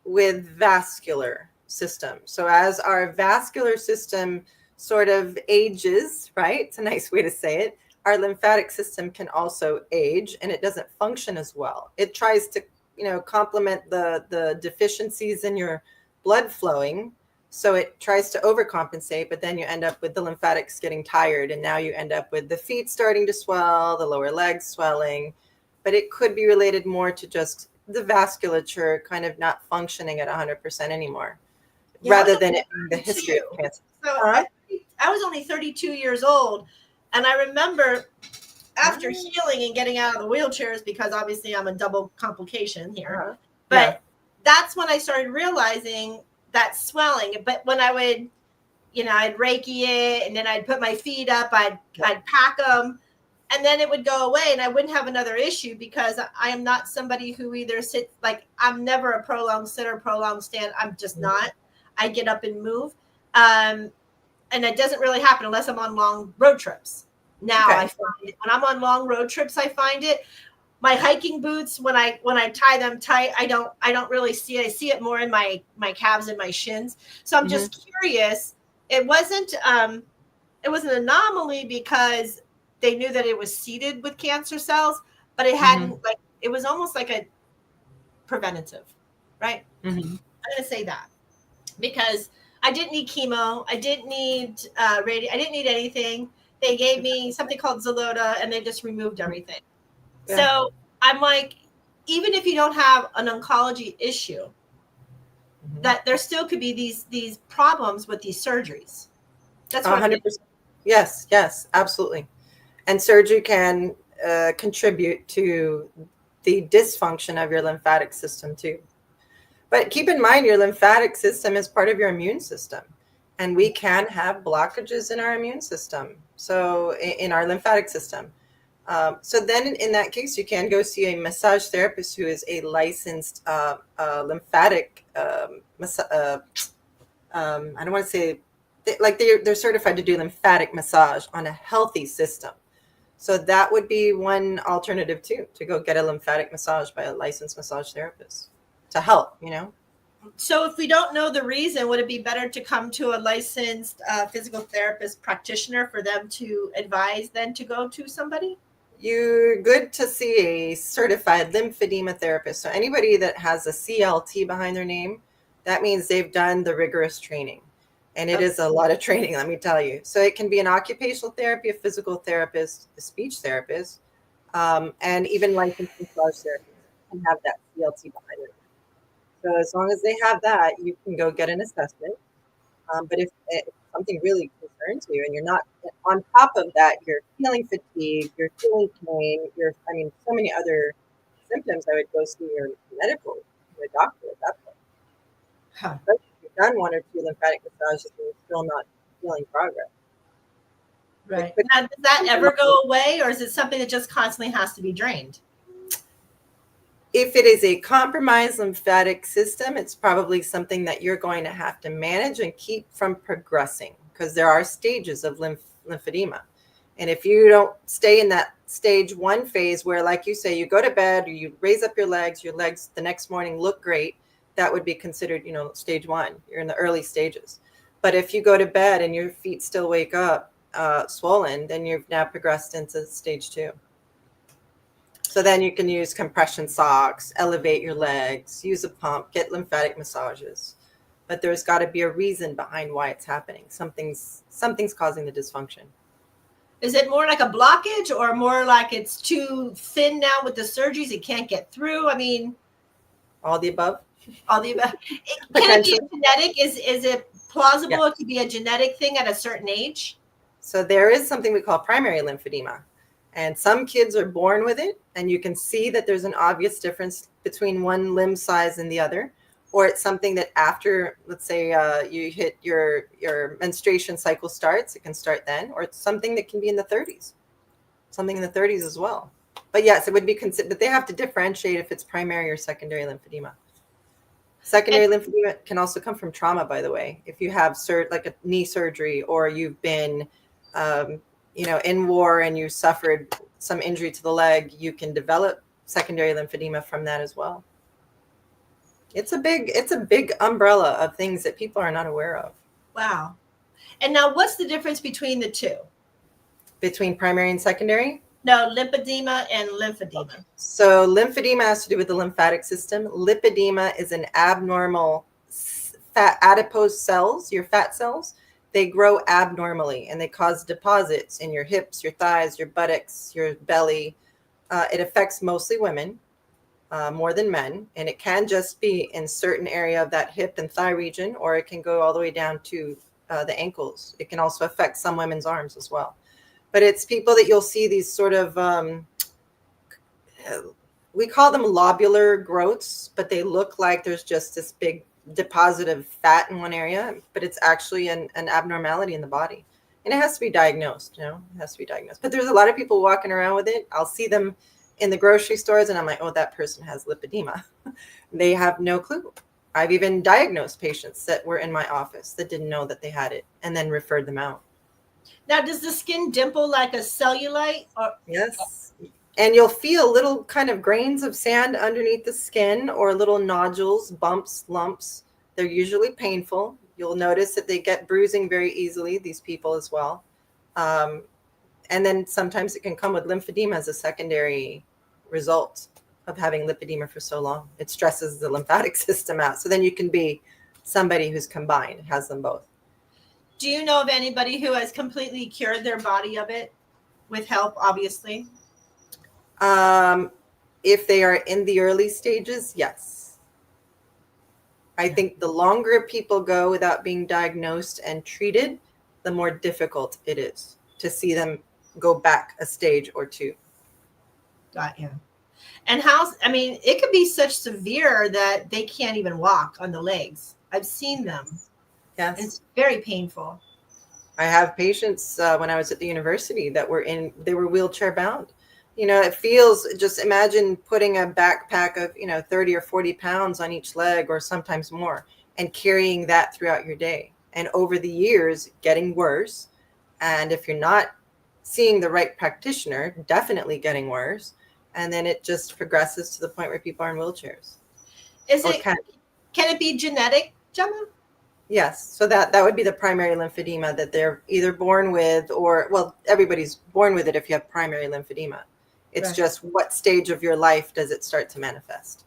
with vascular system. So as our vascular system sort of ages, right? It's a nice way to say it. Our lymphatic system can also age, and it doesn't function as well. It tries to, complement the deficiencies in your blood flowing. So it tries to overcompensate, but then you end up with the lymphatics getting tired. And now you end up with the feet starting to swell, the lower legs swelling. But it could be related more to just the vasculature kind of not functioning at 100% anymore, rather than it being the history of cancer. So I was only 32 years old. And I remember after healing and getting out of the wheelchairs, because obviously I'm a double complication here, but that's when I started realizing that swelling. But when I would, I'd Reiki it, and then I'd put my feet up, I'd pack them, and then it would go away, and I wouldn't have another issue, because I am not somebody who either sits, like I'm never a prolonged sitter, prolonged stand. I'm just not. I get up and move. And it doesn't really happen unless I'm on long road trips. Now I find it when I'm on long road trips, I find it. My hiking boots, when I tie them tight, I don't really see it. I see it more in my calves and my shins. So I'm just curious. It wasn't an anomaly because they knew that it was seeded with cancer cells, but it hadn't it was almost like a preventative, right? I'm going to say that because I didn't need chemo. I didn't need radio. I didn't need anything. They gave me something called Xeloda, and they just removed everything. Yeah. So I'm like, even if you don't have an oncology issue, that there still could be these problems with these surgeries. That's 100%. Yes, absolutely. And surgery can contribute to the dysfunction of your lymphatic system too. But keep in mind, your lymphatic system is part of your immune system, and we can have blockages in our immune system. So in our lymphatic system. So then in that case, you can go see a massage therapist who is a licensed lymphatic, I don't want to say, they're certified to do lymphatic massage on a healthy system. So that would be one alternative too, to go get a lymphatic massage by a licensed massage therapist to help, So if we don't know the reason, would it be better to come to a licensed physical therapist practitioner for them to advise than to go to somebody? You're good to see a certified lymphedema therapist. So anybody that has a CLT behind their name, that means they've done the rigorous training. And it is a lot of training, let me tell you. So it can be an occupational therapy, a physical therapist, a speech therapist, and even licensed massage therapists can have that CLT behind it. So as long as they have that, you can go get an assessment. But if something really concerns you and you're not on top of that, you're feeling fatigue, you're feeling pain, so many other symptoms, I would go see your doctor at that point. Huh. But if you've done one or two lymphatic massages and you're still not feeling progress. Right. Now, does that ever go away, or is it something that just constantly has to be drained? If it is a compromised lymphatic system, it's probably something that you're going to have to manage and keep from progressing, because there are stages of lymphedema. And if you don't stay in that stage 1 phase where, like you say, you go to bed or you raise up your legs the next morning look great, that would be considered, stage 1. You're in the early stages. But if you go to bed and your feet still wake up swollen, then you've now progressed into stage 2. So then you can use compression socks, elevate your legs, use a pump, get lymphatic massages. But there's got to be a reason behind why it's happening. Something's causing the dysfunction. Is it more like a blockage, or more like it's too thin now with the surgeries, it can't get through? I mean, all the above. All the above. Can it be genetic? Is it plausible it could be a genetic thing at a certain age? So there is something we call primary lymphedema. And some kids are born with it, and you can see that there's an obvious difference between one limb size and the other. Or it's something that after, let's say, you hit your menstruation cycle starts, it can start then. Or it's something that can be in the 30s, something in the 30s as well. But yes, it would be considered, but they have to differentiate if it's primary or secondary lymphedema. Secondary lymphedema can also come from trauma, by the way. If you have like a knee surgery, or you've been in war and you suffered some injury to the leg, you can develop secondary lymphedema from that as well. It's a big umbrella of things that people are not aware of. Wow. And now what's the difference between the two? Between primary and secondary? No, lymphedema and lymphedema. So lymphedema has to do with the lymphatic system. Lipedema is an abnormal fat adipose cells, your fat cells. They grow abnormally and they cause deposits in your hips, your thighs, your buttocks, your belly. It affects mostly women more than men. And it can just be in certain area of that hip and thigh region, or it can go all the way down to the ankles. It can also affect some women's arms as well. But it's people that you'll see these sort of, we call them lobular growths, but they look like there's just this big deposit of fat in one area, but it's actually an abnormality in the body, and it has to be diagnosed. It has to be diagnosed. But there's a lot of people walking around with it. I'll see them in the grocery stores and I'm like, oh, that person has lipedema. They have no clue. I've even diagnosed patients that were in my office that didn't know that they had it and then referred them out. Now, does the skin dimple like a cellulite? Yes. And you'll feel little kind of grains of sand underneath the skin, or little nodules, bumps, lumps. They're usually painful. You'll notice that they get bruising very easily, these people as well. And then sometimes it can come with lymphedema as a secondary result of having lipedema for so long. It stresses the lymphatic system out. So then you can be somebody who's combined, has them both. Do you know of anybody who has completely cured their body of it with help, obviously? If they are in the early stages, yes. I think the longer people go without being diagnosed and treated, the more difficult it is to see them go back a stage or two. Got you. And it could be such severe that they can't even walk on the legs. I've seen them. Yes. It's very painful. I have patients when I was at the university that they were wheelchair bound. It feels, just imagine putting a backpack of, 30 or 40 pounds on each leg or sometimes more and carrying that throughout your day. And over the years, getting worse. And if you're not seeing the right practitioner, definitely getting worse. And then it just progresses to the point where people are in wheelchairs. Can it be genetic, Jemma? Yes. So that would be the primary lymphedema that they're either born with, or, well, everybody's born with it if you have primary lymphedema. It's Right. just what stage of your life does it start to manifest?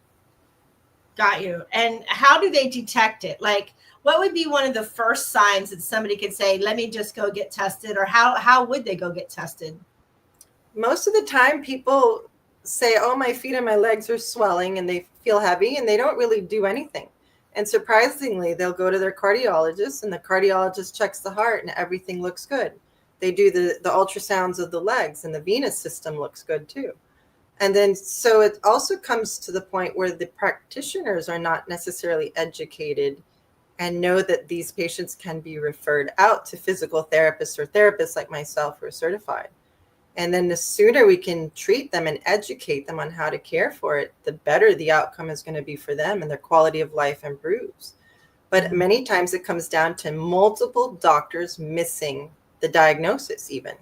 Got you. And how do they detect it? Like, what would be one of the first signs that somebody could say, let me just go get tested? Or how would they go get tested? Most of the time people say, oh, my feet and my legs are swelling and they feel heavy, and they don't really do anything. And surprisingly, they'll go to their cardiologist, and the cardiologist checks the heart and everything looks good. They do the ultrasounds of the legs, and the venous system looks good too. And then, so it also comes to the point where the practitioners are not necessarily educated and know that these patients can be referred out to physical therapists or therapists like myself who are certified. And then the sooner we can treat them and educate them on how to care for it, the better the outcome is going to be for them, and their quality of life improves. But many times it comes down to multiple doctors missing the diagnosis even.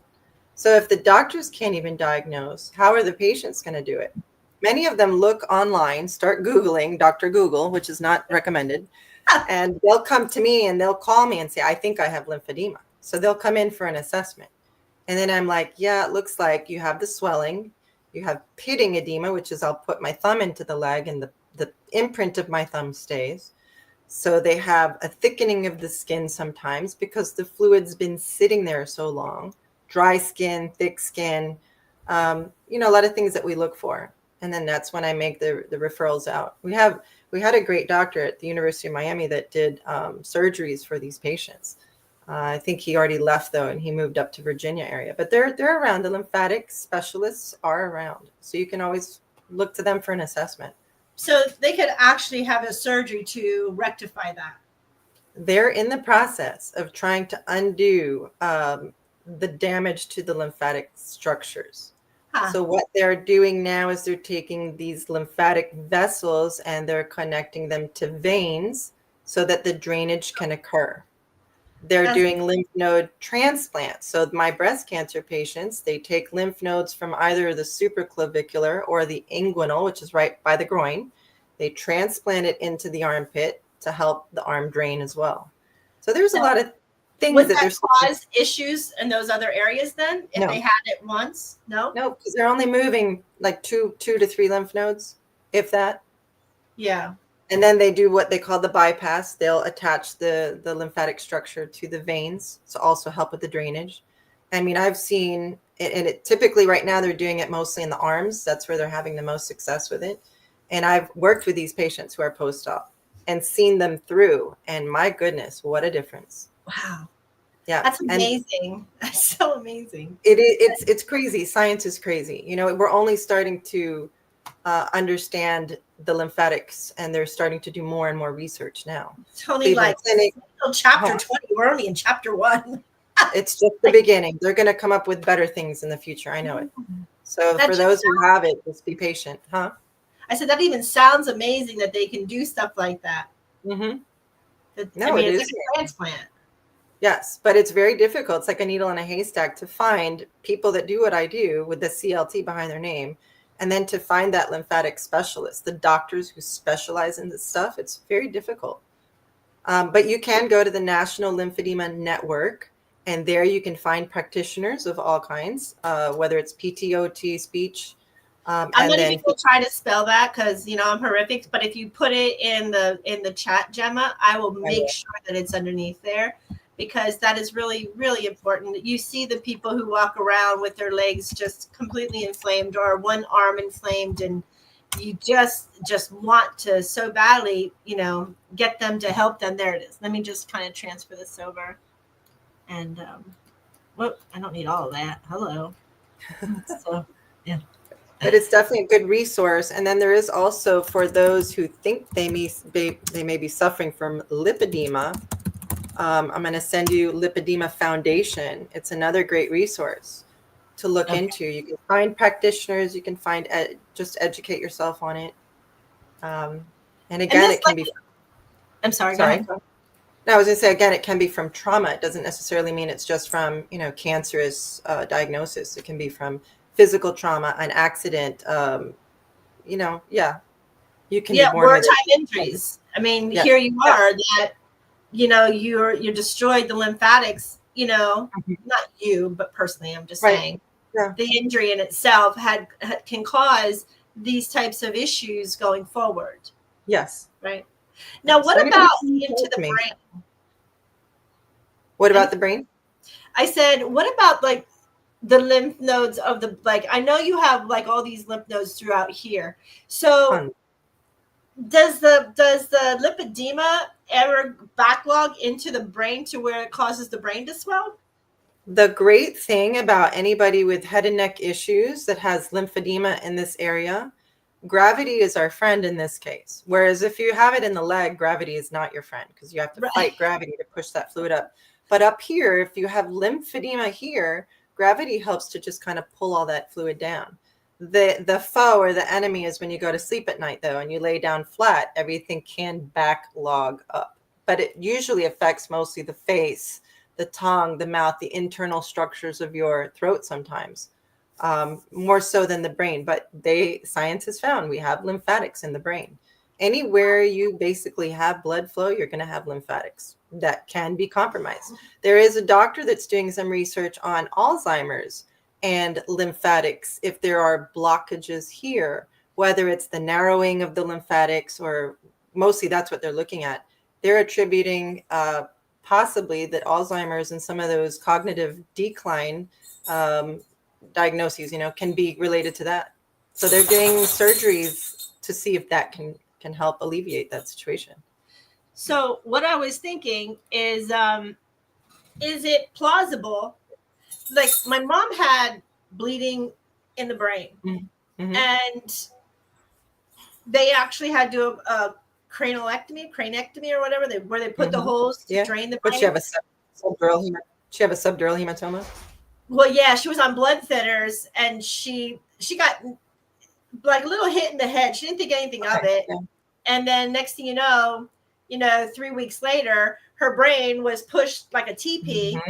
So if the doctors can't even diagnose, how are the patients going to do it? Many of them look online, start Googling Dr. Google, which is not recommended. And they'll come to me and they'll call me and say, I think I have lymphedema. So they'll come in for an assessment. And then I'm like, yeah, it looks like you have the swelling. You have pitting edema, which is I'll put my thumb into the leg and the imprint of my thumb stays. So they have a thickening of the skin sometimes because the fluid's been sitting there so long. Dry skin, thick skin, a lot of things that we look for. And then that's when I make the referrals out. We had a great doctor at the University of Miami that did surgeries for these patients. I think he already left though, and he moved up to Virginia area. But they're around. The lymphatic specialists are around, so you can always look to them for an assessment. So they could actually have a surgery to rectify that. They're in the process of trying to undo the damage to the lymphatic structures. So what they're doing now is they're taking these lymphatic vessels and they're connecting them to veins so that the drainage can occur. They're doing lymph node transplants. So my breast cancer patients, they take lymph nodes from either the supraclavicular or the inguinal, which is right by the groin. They transplant it into the armpit to help the arm drain as well. So there's a lot of things would that that cause issues in those other areas then if they had it once? No, because they're only moving like two to three lymph nodes, if that. Yeah. And then they do what they call the bypass. They'll attach the lymphatic structure to the veins to also help with the drainage. I mean, I've seen it, and it typically right now they're doing it mostly in the arms. That's where they're having the most success with it. And I've worked with these patients who are post-op and seen them through. And my goodness, what a difference. Wow. Yeah. That's amazing. That's so amazing. It's crazy. Science is crazy. We're only starting to understand the lymphatics, and they're starting to do more and more research now. It's only like chapter 20. We're only in chapter 1. It's just the beginning. They're going to come up with better things in the future. I know it. So for those who have it, just be patient. Huh? I said, that even sounds amazing that they can do stuff like that. Mm-hmm. No, it's like a transplant. Yes, but it's very difficult. It's like a needle in a haystack to find people that do what I do with the CLT behind their name. And then to find that lymphatic specialist, the doctors who specialize in this stuff, it's very difficult. But you can go to the National Lymphedema Network, and there you can find practitioners of all kinds, whether it's PT, speech. I'm going to try to spell that because, I'm horrific. But if you put it in the chat, Jemma, I will make sure that it's underneath there, because that is really, really important. You see the people who walk around with their legs just completely inflamed or one arm inflamed, and you just want to so badly, get them to help them. There it is. Let me just kind of transfer this over. And, I don't need all of that. Hello. So, yeah. But it's definitely a good resource. And then there is also, for those who think they may be suffering from lipedema, I'm going to send you Lipedema Foundation. It's another great resource. to look into. You can find practitioners. You can find just educate yourself on it. And again, it can be. I'm sorry. Go ahead. No, I was going to say again, it can be from trauma. It doesn't necessarily mean it's just from cancerous diagnosis. It can be from physical trauma, an accident. You can be born with wartime injuries. I mean, here you are that you're destroyed the lymphatics. Not you, but personally, I'm just saying the injury in itself can cause these types of issues going forward. Yes. Right. Now, what about into the brain? What about the brain? I said, what about like the lymph nodes of the, like, I know you have like all these lymph nodes throughout here. So does the lymphedema ever backlog into the brain to where it causes the brain to swell? The great thing about anybody with head and neck issues that has lymphedema in this area, gravity is our friend in this case. Whereas if you have it in the leg, gravity is not your friend because you have to fight gravity to push that fluid up. But up here, if you have lymphedema here, gravity helps to just kind of pull all that fluid down. The foe or the enemy is when you go to sleep at night, though, and you lay down flat, everything can backlog up. But it usually affects mostly the face, the tongue, the mouth, the internal structures of your throat sometimes, more so than the brain. But science has found we have lymphatics in the brain. Anywhere you basically have blood flow, you're going to have lymphatics that can be compromised. There is a doctor that's doing some research on Alzheimer's and lymphatics. If there are blockages here, whether it's the narrowing of the lymphatics or mostly that's what they're looking at, they're attributing possibly that Alzheimer's and some of those cognitive decline diagnoses, can be related to that. So they're doing surgeries to see if that can help alleviate that situation. So what I was thinking is it plausible? Like my mom had bleeding in the brain, and they actually had to do a cranectomy or whatever, where they put the holes to drain the brain. But she have a subdural hematoma. Well, yeah, she was on blood thinners, and she got like a little hit in the head. She didn't think anything of it. Yeah. And then next thing you know, 3 weeks later, her brain was pushed like a TP,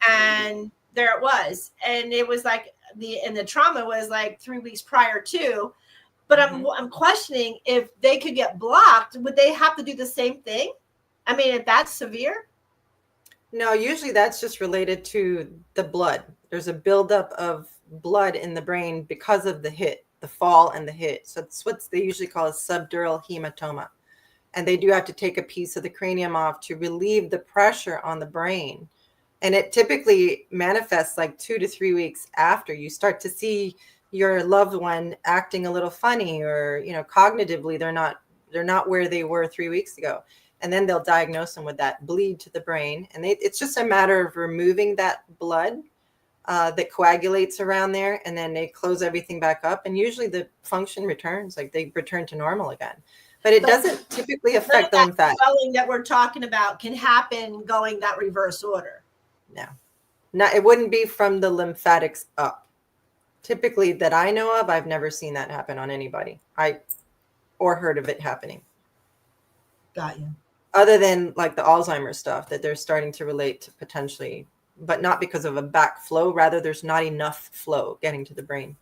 and there it was. And it was like the trauma was like 3 weeks prior to. But I'm questioning if they could get blocked, would they have to do the same thing? I mean, if that's severe? No, usually that's just related to the blood. There's a buildup of blood in the brain because of the hit, the fall and the hit. So it's what they usually call a subdural hematoma. And they do have to take a piece of the cranium off to relieve the pressure on the brain. And it typically manifests like 2 to 3 weeks after you start to see your loved one acting a little funny, or cognitively they're not where they were 3 weeks ago, and then they'll diagnose them with that bleed to the brain. And it's just a matter of removing that blood that coagulates around there, and then they close everything back up, and usually the function returns, like they return to normal again. But it doesn't typically affect the lymphatic swelling that we're talking about can happen going that reverse order. No, it wouldn't be from the lymphatics up. Typically that I know of, I've never seen that happen on anybody. Or heard of it happening. Got you. Other than like the Alzheimer's stuff that they're starting to relate to potentially, but not because of a backflow. Rather, there's not enough flow getting to the brain.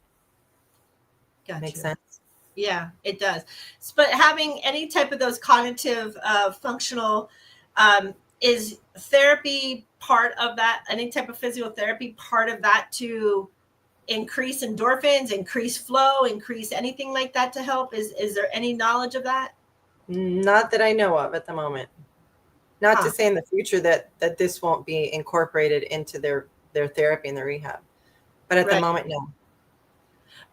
Gotcha. Makes sense? Yeah, it does. But having any type of those cognitive functional, is therapy part of that? Any type of physical therapy part of that to increase endorphins, increase flow, increase anything like that to help? Is there any knowledge of that? Not that I know of at the moment. Not to say in the future that this won't be incorporated into their therapy and their rehab. But at the moment, no.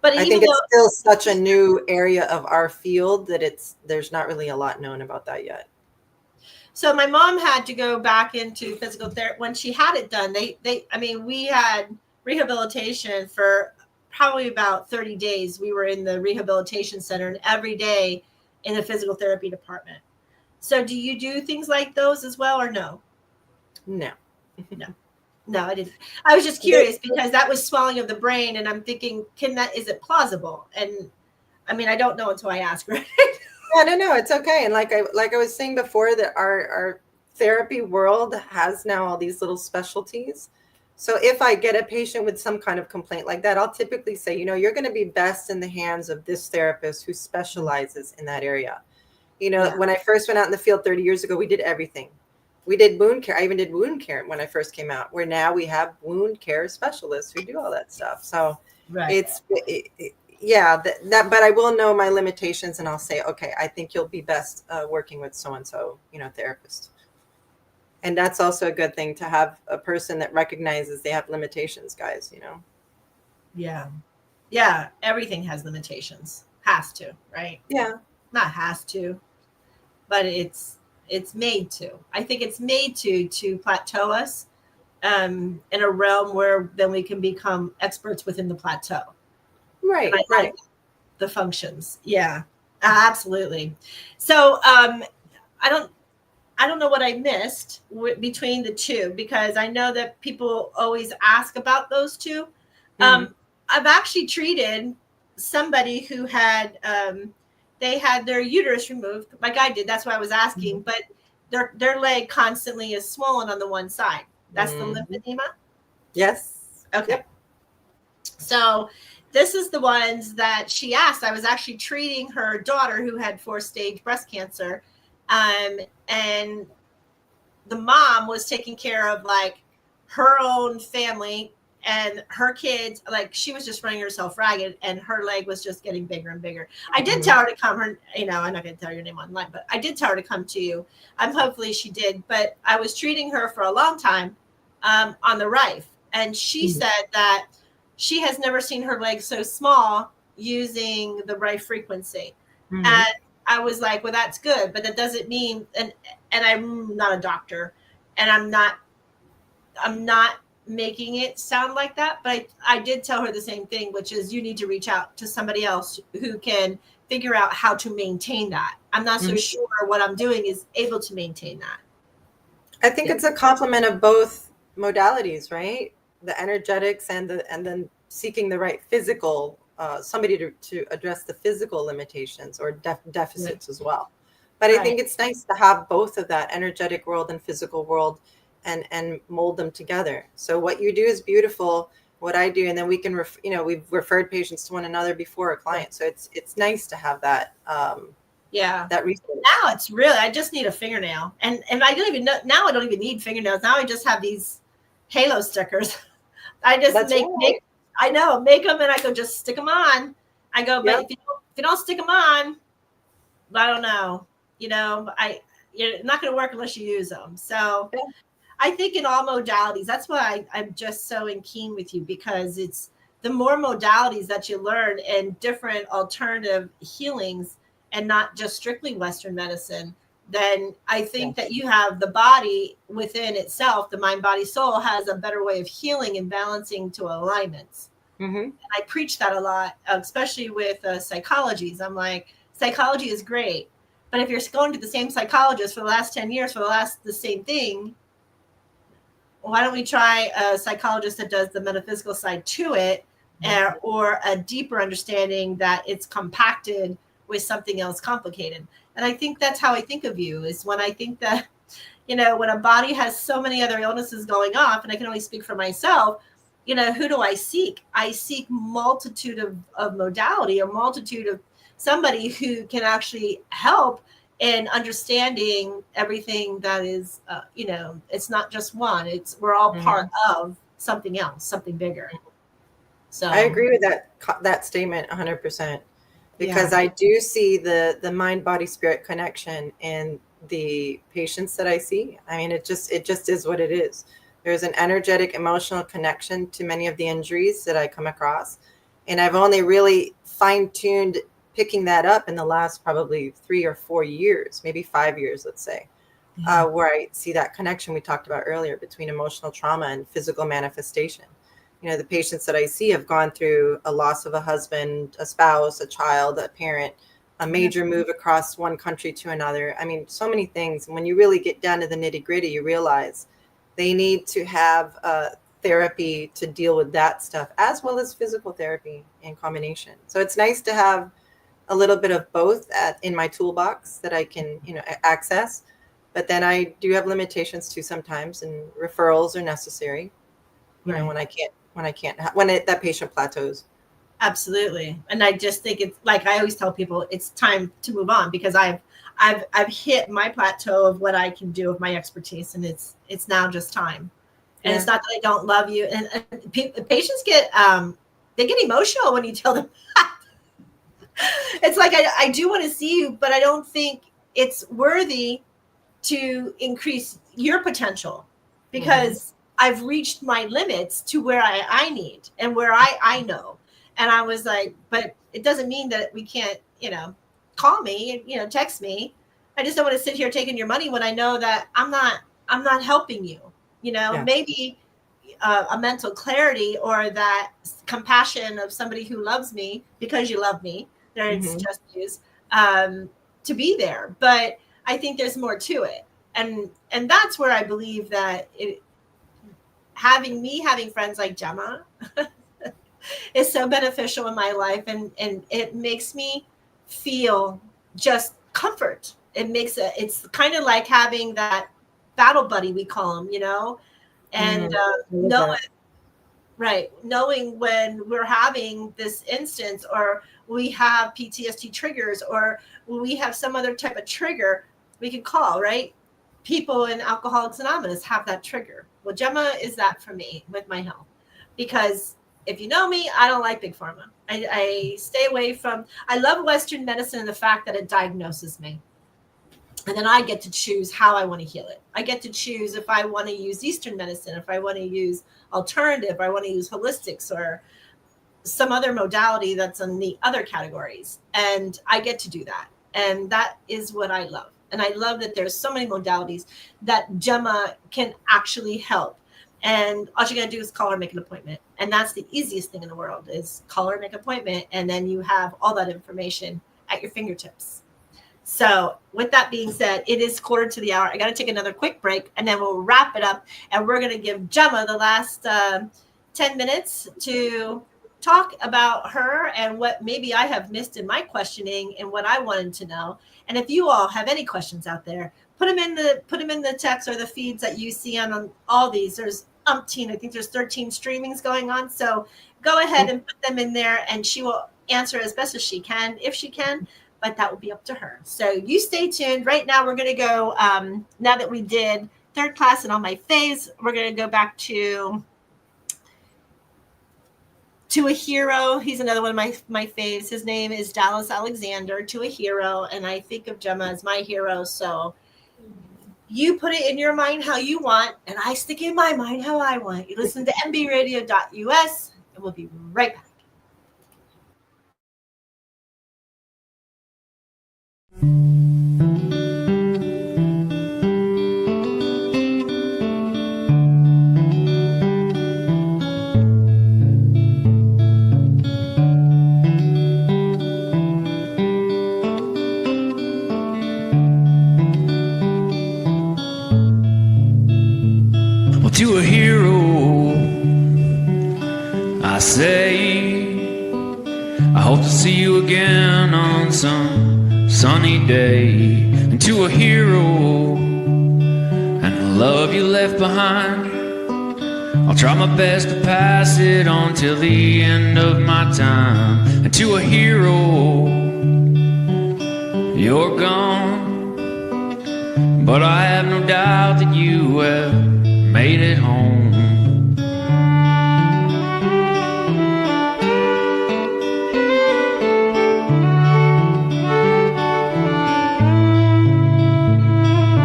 But I think it's still such a new area of our field that there's not really a lot known about that yet. So my mom had to go back into physical therapy when she had it done. We had rehabilitation for probably about 30 days. We were in the rehabilitation center, and every day in the physical therapy department. So do you do things like those as well, or no? No. No, I didn't. I was just curious because that was swelling of the brain, and I'm thinking, is it plausible? And I mean, I don't know until I ask, right? Yeah, no, it's okay. And like I was saying before, that our therapy world has now all these little specialties. So if I get a patient with some kind of complaint like that, I'll typically say, you're going to be best in the hands of this therapist who specializes in that area. When I first went out in the field 30 years ago, we did everything. We did wound care. I even did wound care when I first came out, where now we have wound care specialists who do all that stuff. So it's but I will know my limitations, and I'll say, okay, I think you'll be best working with so-and-so, therapist. And that's also a good thing, to have a person that recognizes they have limitations, guys, Yeah. Everything has limitations. Has to, right? Yeah. Not has to, but it's made to. I think it's made to plateau us in a realm where then we can become experts within the plateau. Right. Like the functions. Yeah, absolutely. So I don't know what I missed between the two, because I know that people always ask about those two. I've actually treated somebody who had they had their uterus removed, like I did. That's why I was asking. But their leg constantly is swollen on the one side. That's the lymphedema. Yes. Okay. Yep. So this is the ones that she asked. I was actually treating her daughter who had 4-stage breast cancer. And the mom was taking care of like her own family and her kids. Like, she was just running herself ragged, and her leg was just getting bigger and bigger. I did tell her to come. I'm not going to tell your name online, but I did tell her to come to you. Hopefully she did. But I was treating her for a long time on the Rife, and she said that she has never seen her leg so small using the Rife frequency. And I was like, well, that's good, but that doesn't mean, and I'm not a doctor, and I'm not making it sound like that, but I did tell her the same thing, which is you need to reach out to somebody else who can figure out how to maintain that. I'm not so sure what I'm doing is able to maintain that. I think it's a complement of both modalities, right? The energetics and then seeking the right physical, somebody to address the physical limitations or deficits as well. But I think it's nice to have both of that energetic world and physical world and mold them together. So what you do is beautiful, what I do, and then we can, we've referred patients to one another before a client. So it's nice to have that. That resource. Now it's really, I just need a fingernail, and I don't even know now. I don't even need fingernails now. I just have these halo stickers. I just make I know, make them, and I go just stick them on. I go, but if you don't stick them on, I don't know. You're not going to work unless you use them. So I think in all modalities, that's why I'm just so keen with you, because it's the more modalities that you learn and different alternative healings, and not just strictly Western medicine, then I think that you have the body within itself, the mind, body, soul has a better way of healing and balancing to alignments. I preach that a lot, especially with psychologies. I'm like, psychology is great, but if you're going to the same psychologist for the last 10 years for the same thing, why don't we try a psychologist that does the metaphysical side to it, or a deeper understanding that it's compacted with something else complicated. And I think that's how I think of you, is when I think that, when a body has so many other illnesses going off, and I can only speak for myself, who do I seek? I seek multitude of modality, or multitude of somebody who can actually help in understanding everything that is, it's not just one, we're all part of something else, something bigger. So I agree with that statement 100%, because I do see the mind, body, spirit connection in the patients that I see. I mean, it just is what it is. There's an energetic, emotional connection to many of the injuries that I come across. And I've only really fine-tuned picking that up in the last probably 3 or 4 years, maybe 5 years, let's say, where I see that connection we talked about earlier between emotional trauma and physical manifestation. The patients that I see have gone through a loss of a husband, a spouse, a child, a parent, a major move across one country to another. I mean, so many things. And when you really get down to the nitty-gritty, you realize they need to have therapy to deal with that stuff, as well as physical therapy in combination. So it's nice to have a little bit of both in my toolbox that I can, access. But then I do have limitations too sometimes, and referrals are necessary. When that patient plateaus. Absolutely. And I just think it's like I always tell people, it's time to move on, because I've hit my plateau of what I can do with my expertise, and it's now just time. And it's not that I don't love you. And patients get they get emotional when you tell them that. It's like I do want to see you, but I don't think it's worthy to increase your potential, because I've reached my limits to where I need and where I know. And I was like, but it doesn't mean that we can't, call me, text me. I just don't want to sit here taking your money when I know that I'm not helping you. Maybe a mental clarity or that compassion of somebody who loves me because you love me. There's just use to be there. But I think there's more to it. And that's where I believe that having friends like Jemma is so beneficial in my life, and it makes me feel just comfort. It's kind of like having that battle buddy, we call him, and knowing when we're having this instance, or we have PTSD triggers, or we have some other type of trigger, we can call, right? People in Alcoholics Anonymous have that trigger. Well, Jemma is that for me with my health, because if you know me, I don't like big pharma. I stay away from. I love Western medicine and the fact that it diagnoses me, and then I get to choose how I want to heal it. I get to choose if I want to use Eastern medicine, if I want to use alternative, if I want to use holistics or some other modality that's in the other categories, and I get to do that, and that is what I love. And I love that there's so many modalities that Jemma can actually help. And all you got to do is call her, make an appointment. And that's the easiest thing in the world, is call her, make an appointment. And then you have all that information at your fingertips. So with that being said, it is 1:45. I got to take another quick break, and then we'll wrap it up. And we're going to give Jemma the last 10 minutes to talk about her and what maybe I have missed in my questioning and what I wanted to know. And if you all have any questions out there, put them in the text or the feeds that you see on all these. There's umpteen. I think there's 13 streamings going on. So go ahead and put them in there, and she will answer as best as she can, if she can, but that will be up to her. So you stay tuned. Right now we're going to go, now that we did third class and all my faves, we're going to go back to a hero. He's another one of my faves. His name is Dallas Alexander, To a Hero. And I think of Jemma as my hero. So you put it in your mind how you want, and I stick in my mind how I want. You listen to mbradio.us, and we'll be right back. To a hero, I say, I hope to see you again on some sunny day. And to a hero, and the love you left behind, I'll try my best to pass it on till the end of my time. And to a hero, you're gone, but I have no doubt that you have made it home.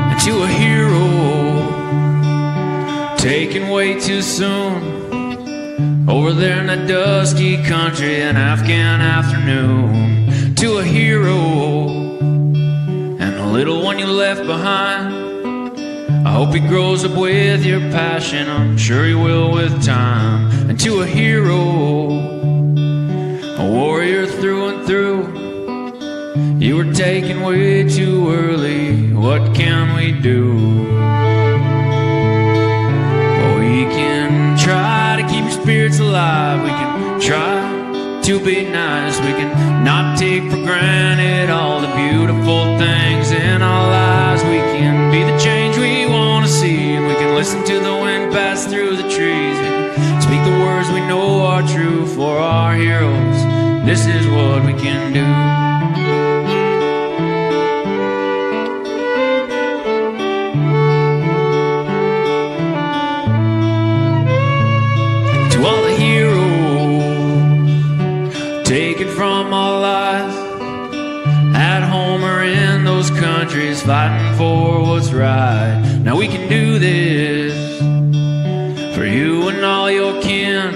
And to a hero, taken way too soon, over there in that dusty country, an Afghan afternoon. To a hero, and the little one you left behind, I hope he grows up with your passion, I'm sure he will with time. And to a hero, a warrior through and through, you were taken way too early, what can we do? to be nice. We can not take for granted all the beautiful things in our lives. We can be the change we want to see, and we can listen to the wind pass through the trees. We can speak the words we know are true for our heroes. This is what we can do. To all the heroes taken from our lives, at home or in those countries, fighting for what's right. Now we can do this for you and all your kin,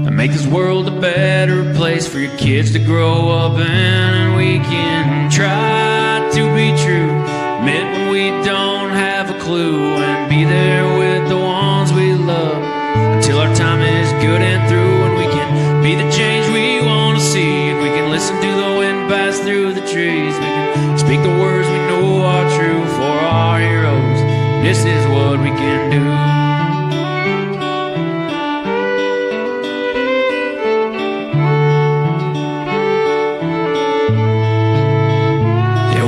and make this world a better place for your kids to grow up in. And we can try to be true, admit when we don't have a clue, and be there with the ones we love until our time is good and through. And we can be the change we want to see, and we can listen to the wind pass through the trees. We can speak the words we know are true for our heroes. This is what we can do.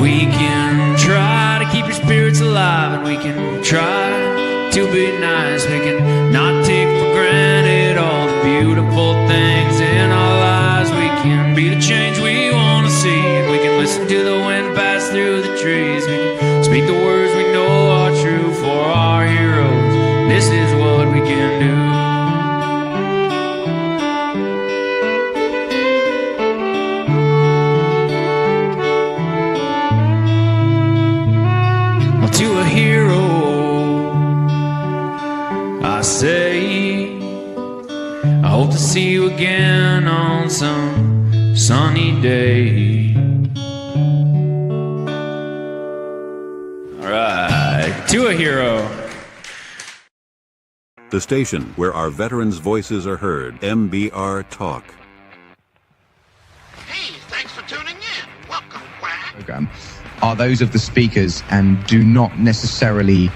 We can try to keep your spirits alive, and we can try to be nice. We can not take for granted all the beautiful things in our lives. We can be the change we want to see, and we can listen to the wind pass through the trees. We can speak the words we know are true for our heroes. This is what we can do. To a hero, I say, I hope to see you again on some sunny day. All right, to a hero. The station where our veterans' voices are heard. MBR Talk. Hey, thanks for tuning in. Welcome, Quack. Program are those of the speakers and do not necessarily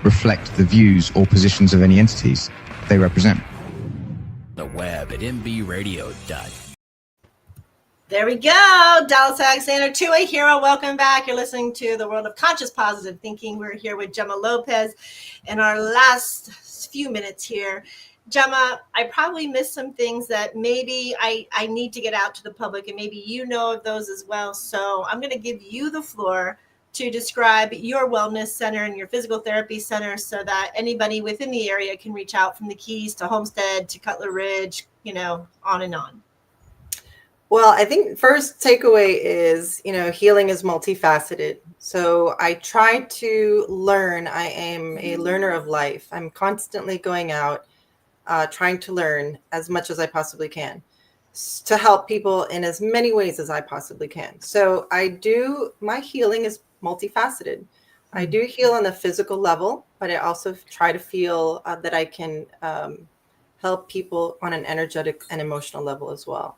reflect the views or positions of any entities they represent. The web at mbradio.net. There we go. Dallas Alexander, to a hero. Welcome back. You're listening to the World of Conscious Positive Thinking. We're here with Jemma Lopez in our last few minutes here. Jemma, I probably missed some things that maybe I need to get out to the public, and maybe you know of those as well. So I'm going to give you the floor to describe your wellness center and your physical therapy center so that anybody within the area can reach out, from the Keys to Homestead to Cutler Ridge, on and on. Well, I think first takeaway is, healing is multifaceted. So I try to learn. I am a learner of life. I'm constantly going out, trying to learn as much as I possibly can to help people in as many ways as I possibly can. So my healing is multifaceted. I do heal on the physical level, but I also try to feel that I can help people on an energetic and emotional level as well.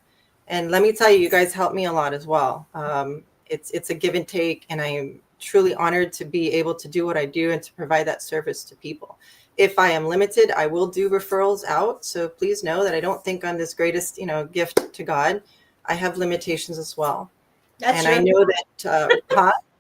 And let me tell you, you guys help me a lot as well. It's a give and take, and I am truly honored to be able to do what I do and to provide that service to people. If I am limited, I will do referrals out. So please know that I don't think I'm this greatest, gift to God. I have limitations as well. That's and I know that,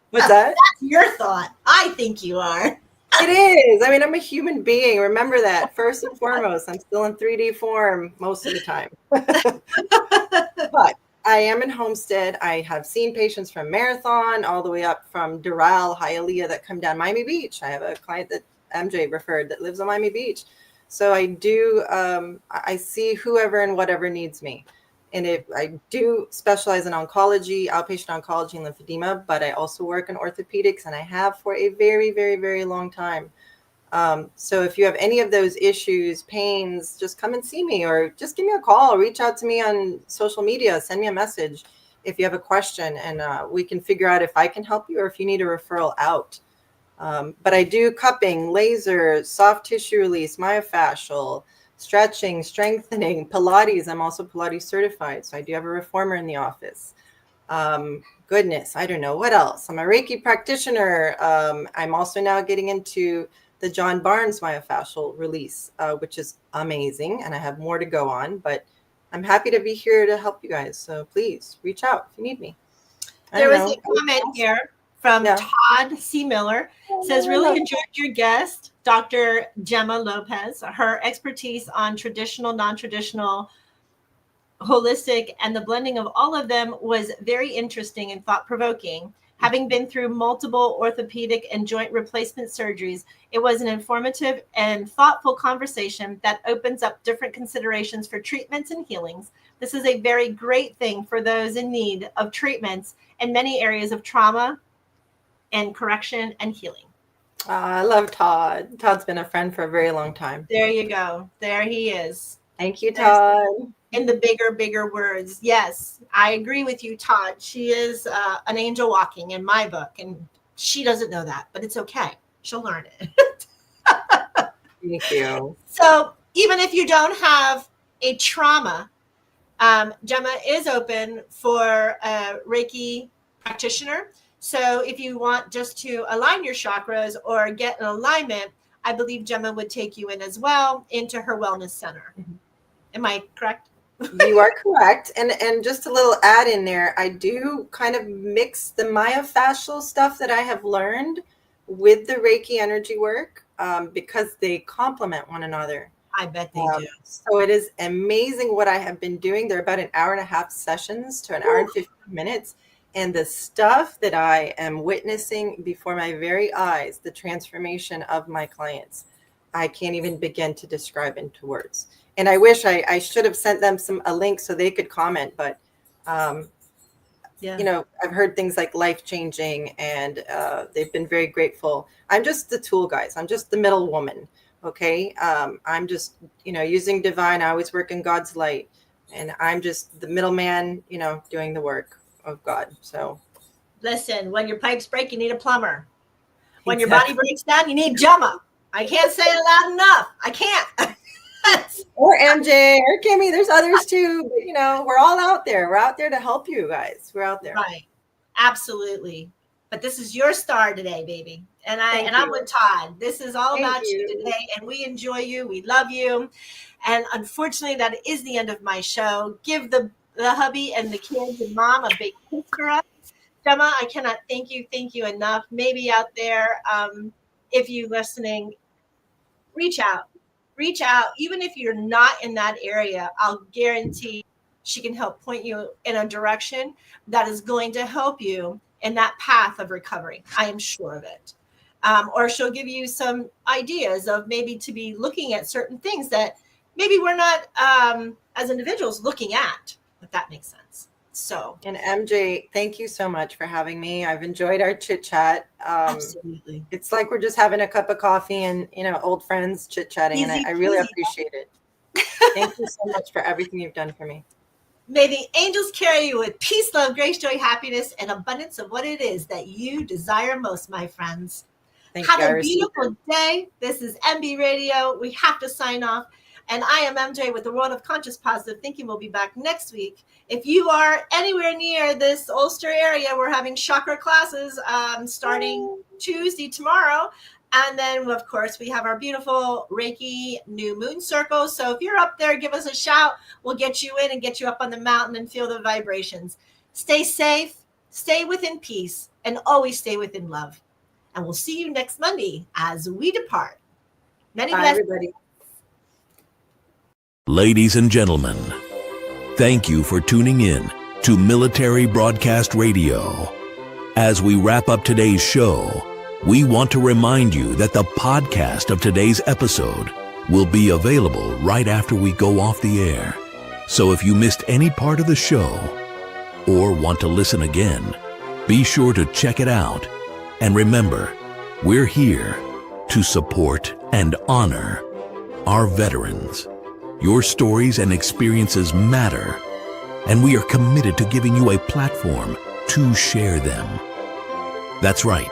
what's that? That's your thought. I think you are. It is. I mean, I'm a human being. Remember that. First and foremost, I'm still in 3D form most of the time. But I am in Homestead. I have seen patients from Marathon all the way up from Doral, Hialeah that come down Miami Beach. I have a client that MJ referred that lives on Miami Beach. So I do, I see whoever and whatever needs me. And I do specialize in oncology, outpatient oncology and lymphedema, but I also work in orthopedics, and I have for a very, very, very long time. So if you have any of those issues, pains, just come and see me, or just give me a call, reach out to me on social media, send me a message if you have a question, and we can figure out if I can help you or if you need a referral out. But I do cupping, laser, soft tissue release, myofascial, stretching, strengthening, Pilates. I'm also Pilates certified, so I do have a reformer in the office. Goodness, I don't know what else. I'm a Reiki practitioner. I'm also now getting into the John Barnes myofascial release, which is amazing, and I have more to go on. But I'm happy to be here to help you guys. So please reach out if you need me. There was a comment here from Todd C. Miller. Says, really enjoyed your guest, Dr. Jemma Lopez. Her expertise on traditional, non-traditional, holistic, and the blending of all of them was very interesting and thought-provoking. Having been through multiple orthopedic and joint replacement surgeries, it was an informative and thoughtful conversation that opens up different considerations for treatments and healings. This is a very great thing for those in need of treatments in many areas of trauma and correction and healing. I love Todd. Todd's been a friend for a very long time. There you go. There he is. Thank you, Todd. In the bigger words. Yes, I agree with you, Todd. She is an angel walking in my book, and she doesn't know that, but it's okay. She'll learn it. Thank you. So even if you don't have a trauma, Jemma is open for a Reiki practitioner. So if you want just to align your chakras or get an alignment, I believe Jemma would take you in as well into her wellness center. Am I correct? You are correct. And just a little add in there, I do kind of mix the myofascial stuff that I have learned with the Reiki energy work because they complement one another. I bet they do. So it is amazing what I have been doing. They're about an hour and a half sessions to an hour and 15 minutes. And the stuff that I am witnessing before my very eyes, the transformation of my clients, I can't even begin to describe into words. And I wish I should have sent them a link so they could comment, but you know, I've heard things like life-changing, and they've been very grateful. I'm just the tool, guys. I'm just the middle woman. Okay. I'm just, you know, using divine. I always work in God's light, and I'm just the middleman, you know, doing the work of God. So listen, when your pipes break, you need a plumber. When your body breaks down, you need Jemma. I can't say it loud enough. I can't. Or MJ or Kimmy. There's others too. But, you know, we're all out there. We're out there to help you guys. We're out there. Right. Absolutely. But this is your star today, baby. And I'm with Todd. This is all about you today. And we enjoy you. We love you. And unfortunately, that is the end of my show. Give the hubby and the kids and mom a big kiss for us. Jemma, I cannot thank you enough. Maybe out there, if you're listening, reach out. Even if you're not in that area, I'll guarantee she can help point you in a direction that is going to help you in that path of recovery. I am sure of it. Or she'll give you some ideas of maybe to be looking at certain things that maybe we're not as individuals looking at, if that makes sense. So, and MJ, thank you so much for having me. I've enjoyed our chit chat. Absolutely. It's like we're just having a cup of coffee and, you know, old friends chit chatting. And I really appreciate it. Thank you so much for everything you've done for me. May the angels carry you with peace, love, grace, joy, happiness, and abundance of what it is that you desire most, my friends. Have a beautiful day. This is MB Radio. We have to sign off. And I am MJ with the World of Conscious Positive Thinking. We'll be back next week. If you are anywhere near this Ulster area, we're having chakra classes starting Tuesday, tomorrow. And then, of course, we have our beautiful Reiki New Moon Circle. So if you're up there, give us a shout. We'll get you in and get you up on the mountain and feel the vibrations. Stay safe, stay within peace, and always stay within love. And we'll see you next Monday as we depart. Many blessings. Everybody. Ladies and gentlemen, thank you for tuning in to Military Broadcast Radio. As we wrap up today's show, we want to remind you that the podcast of today's episode will be available right after we go off the air. So if you missed any part of the show or want to listen again, be sure to check it out. And remember, we're here to support and honor our veterans. Your stories and experiences matter, and we are committed to giving you a platform to share them. That's right.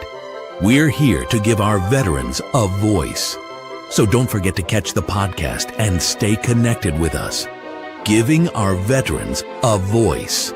We're here to give our veterans a voice. So don't forget to catch the podcast and stay connected with us. Giving our veterans a voice.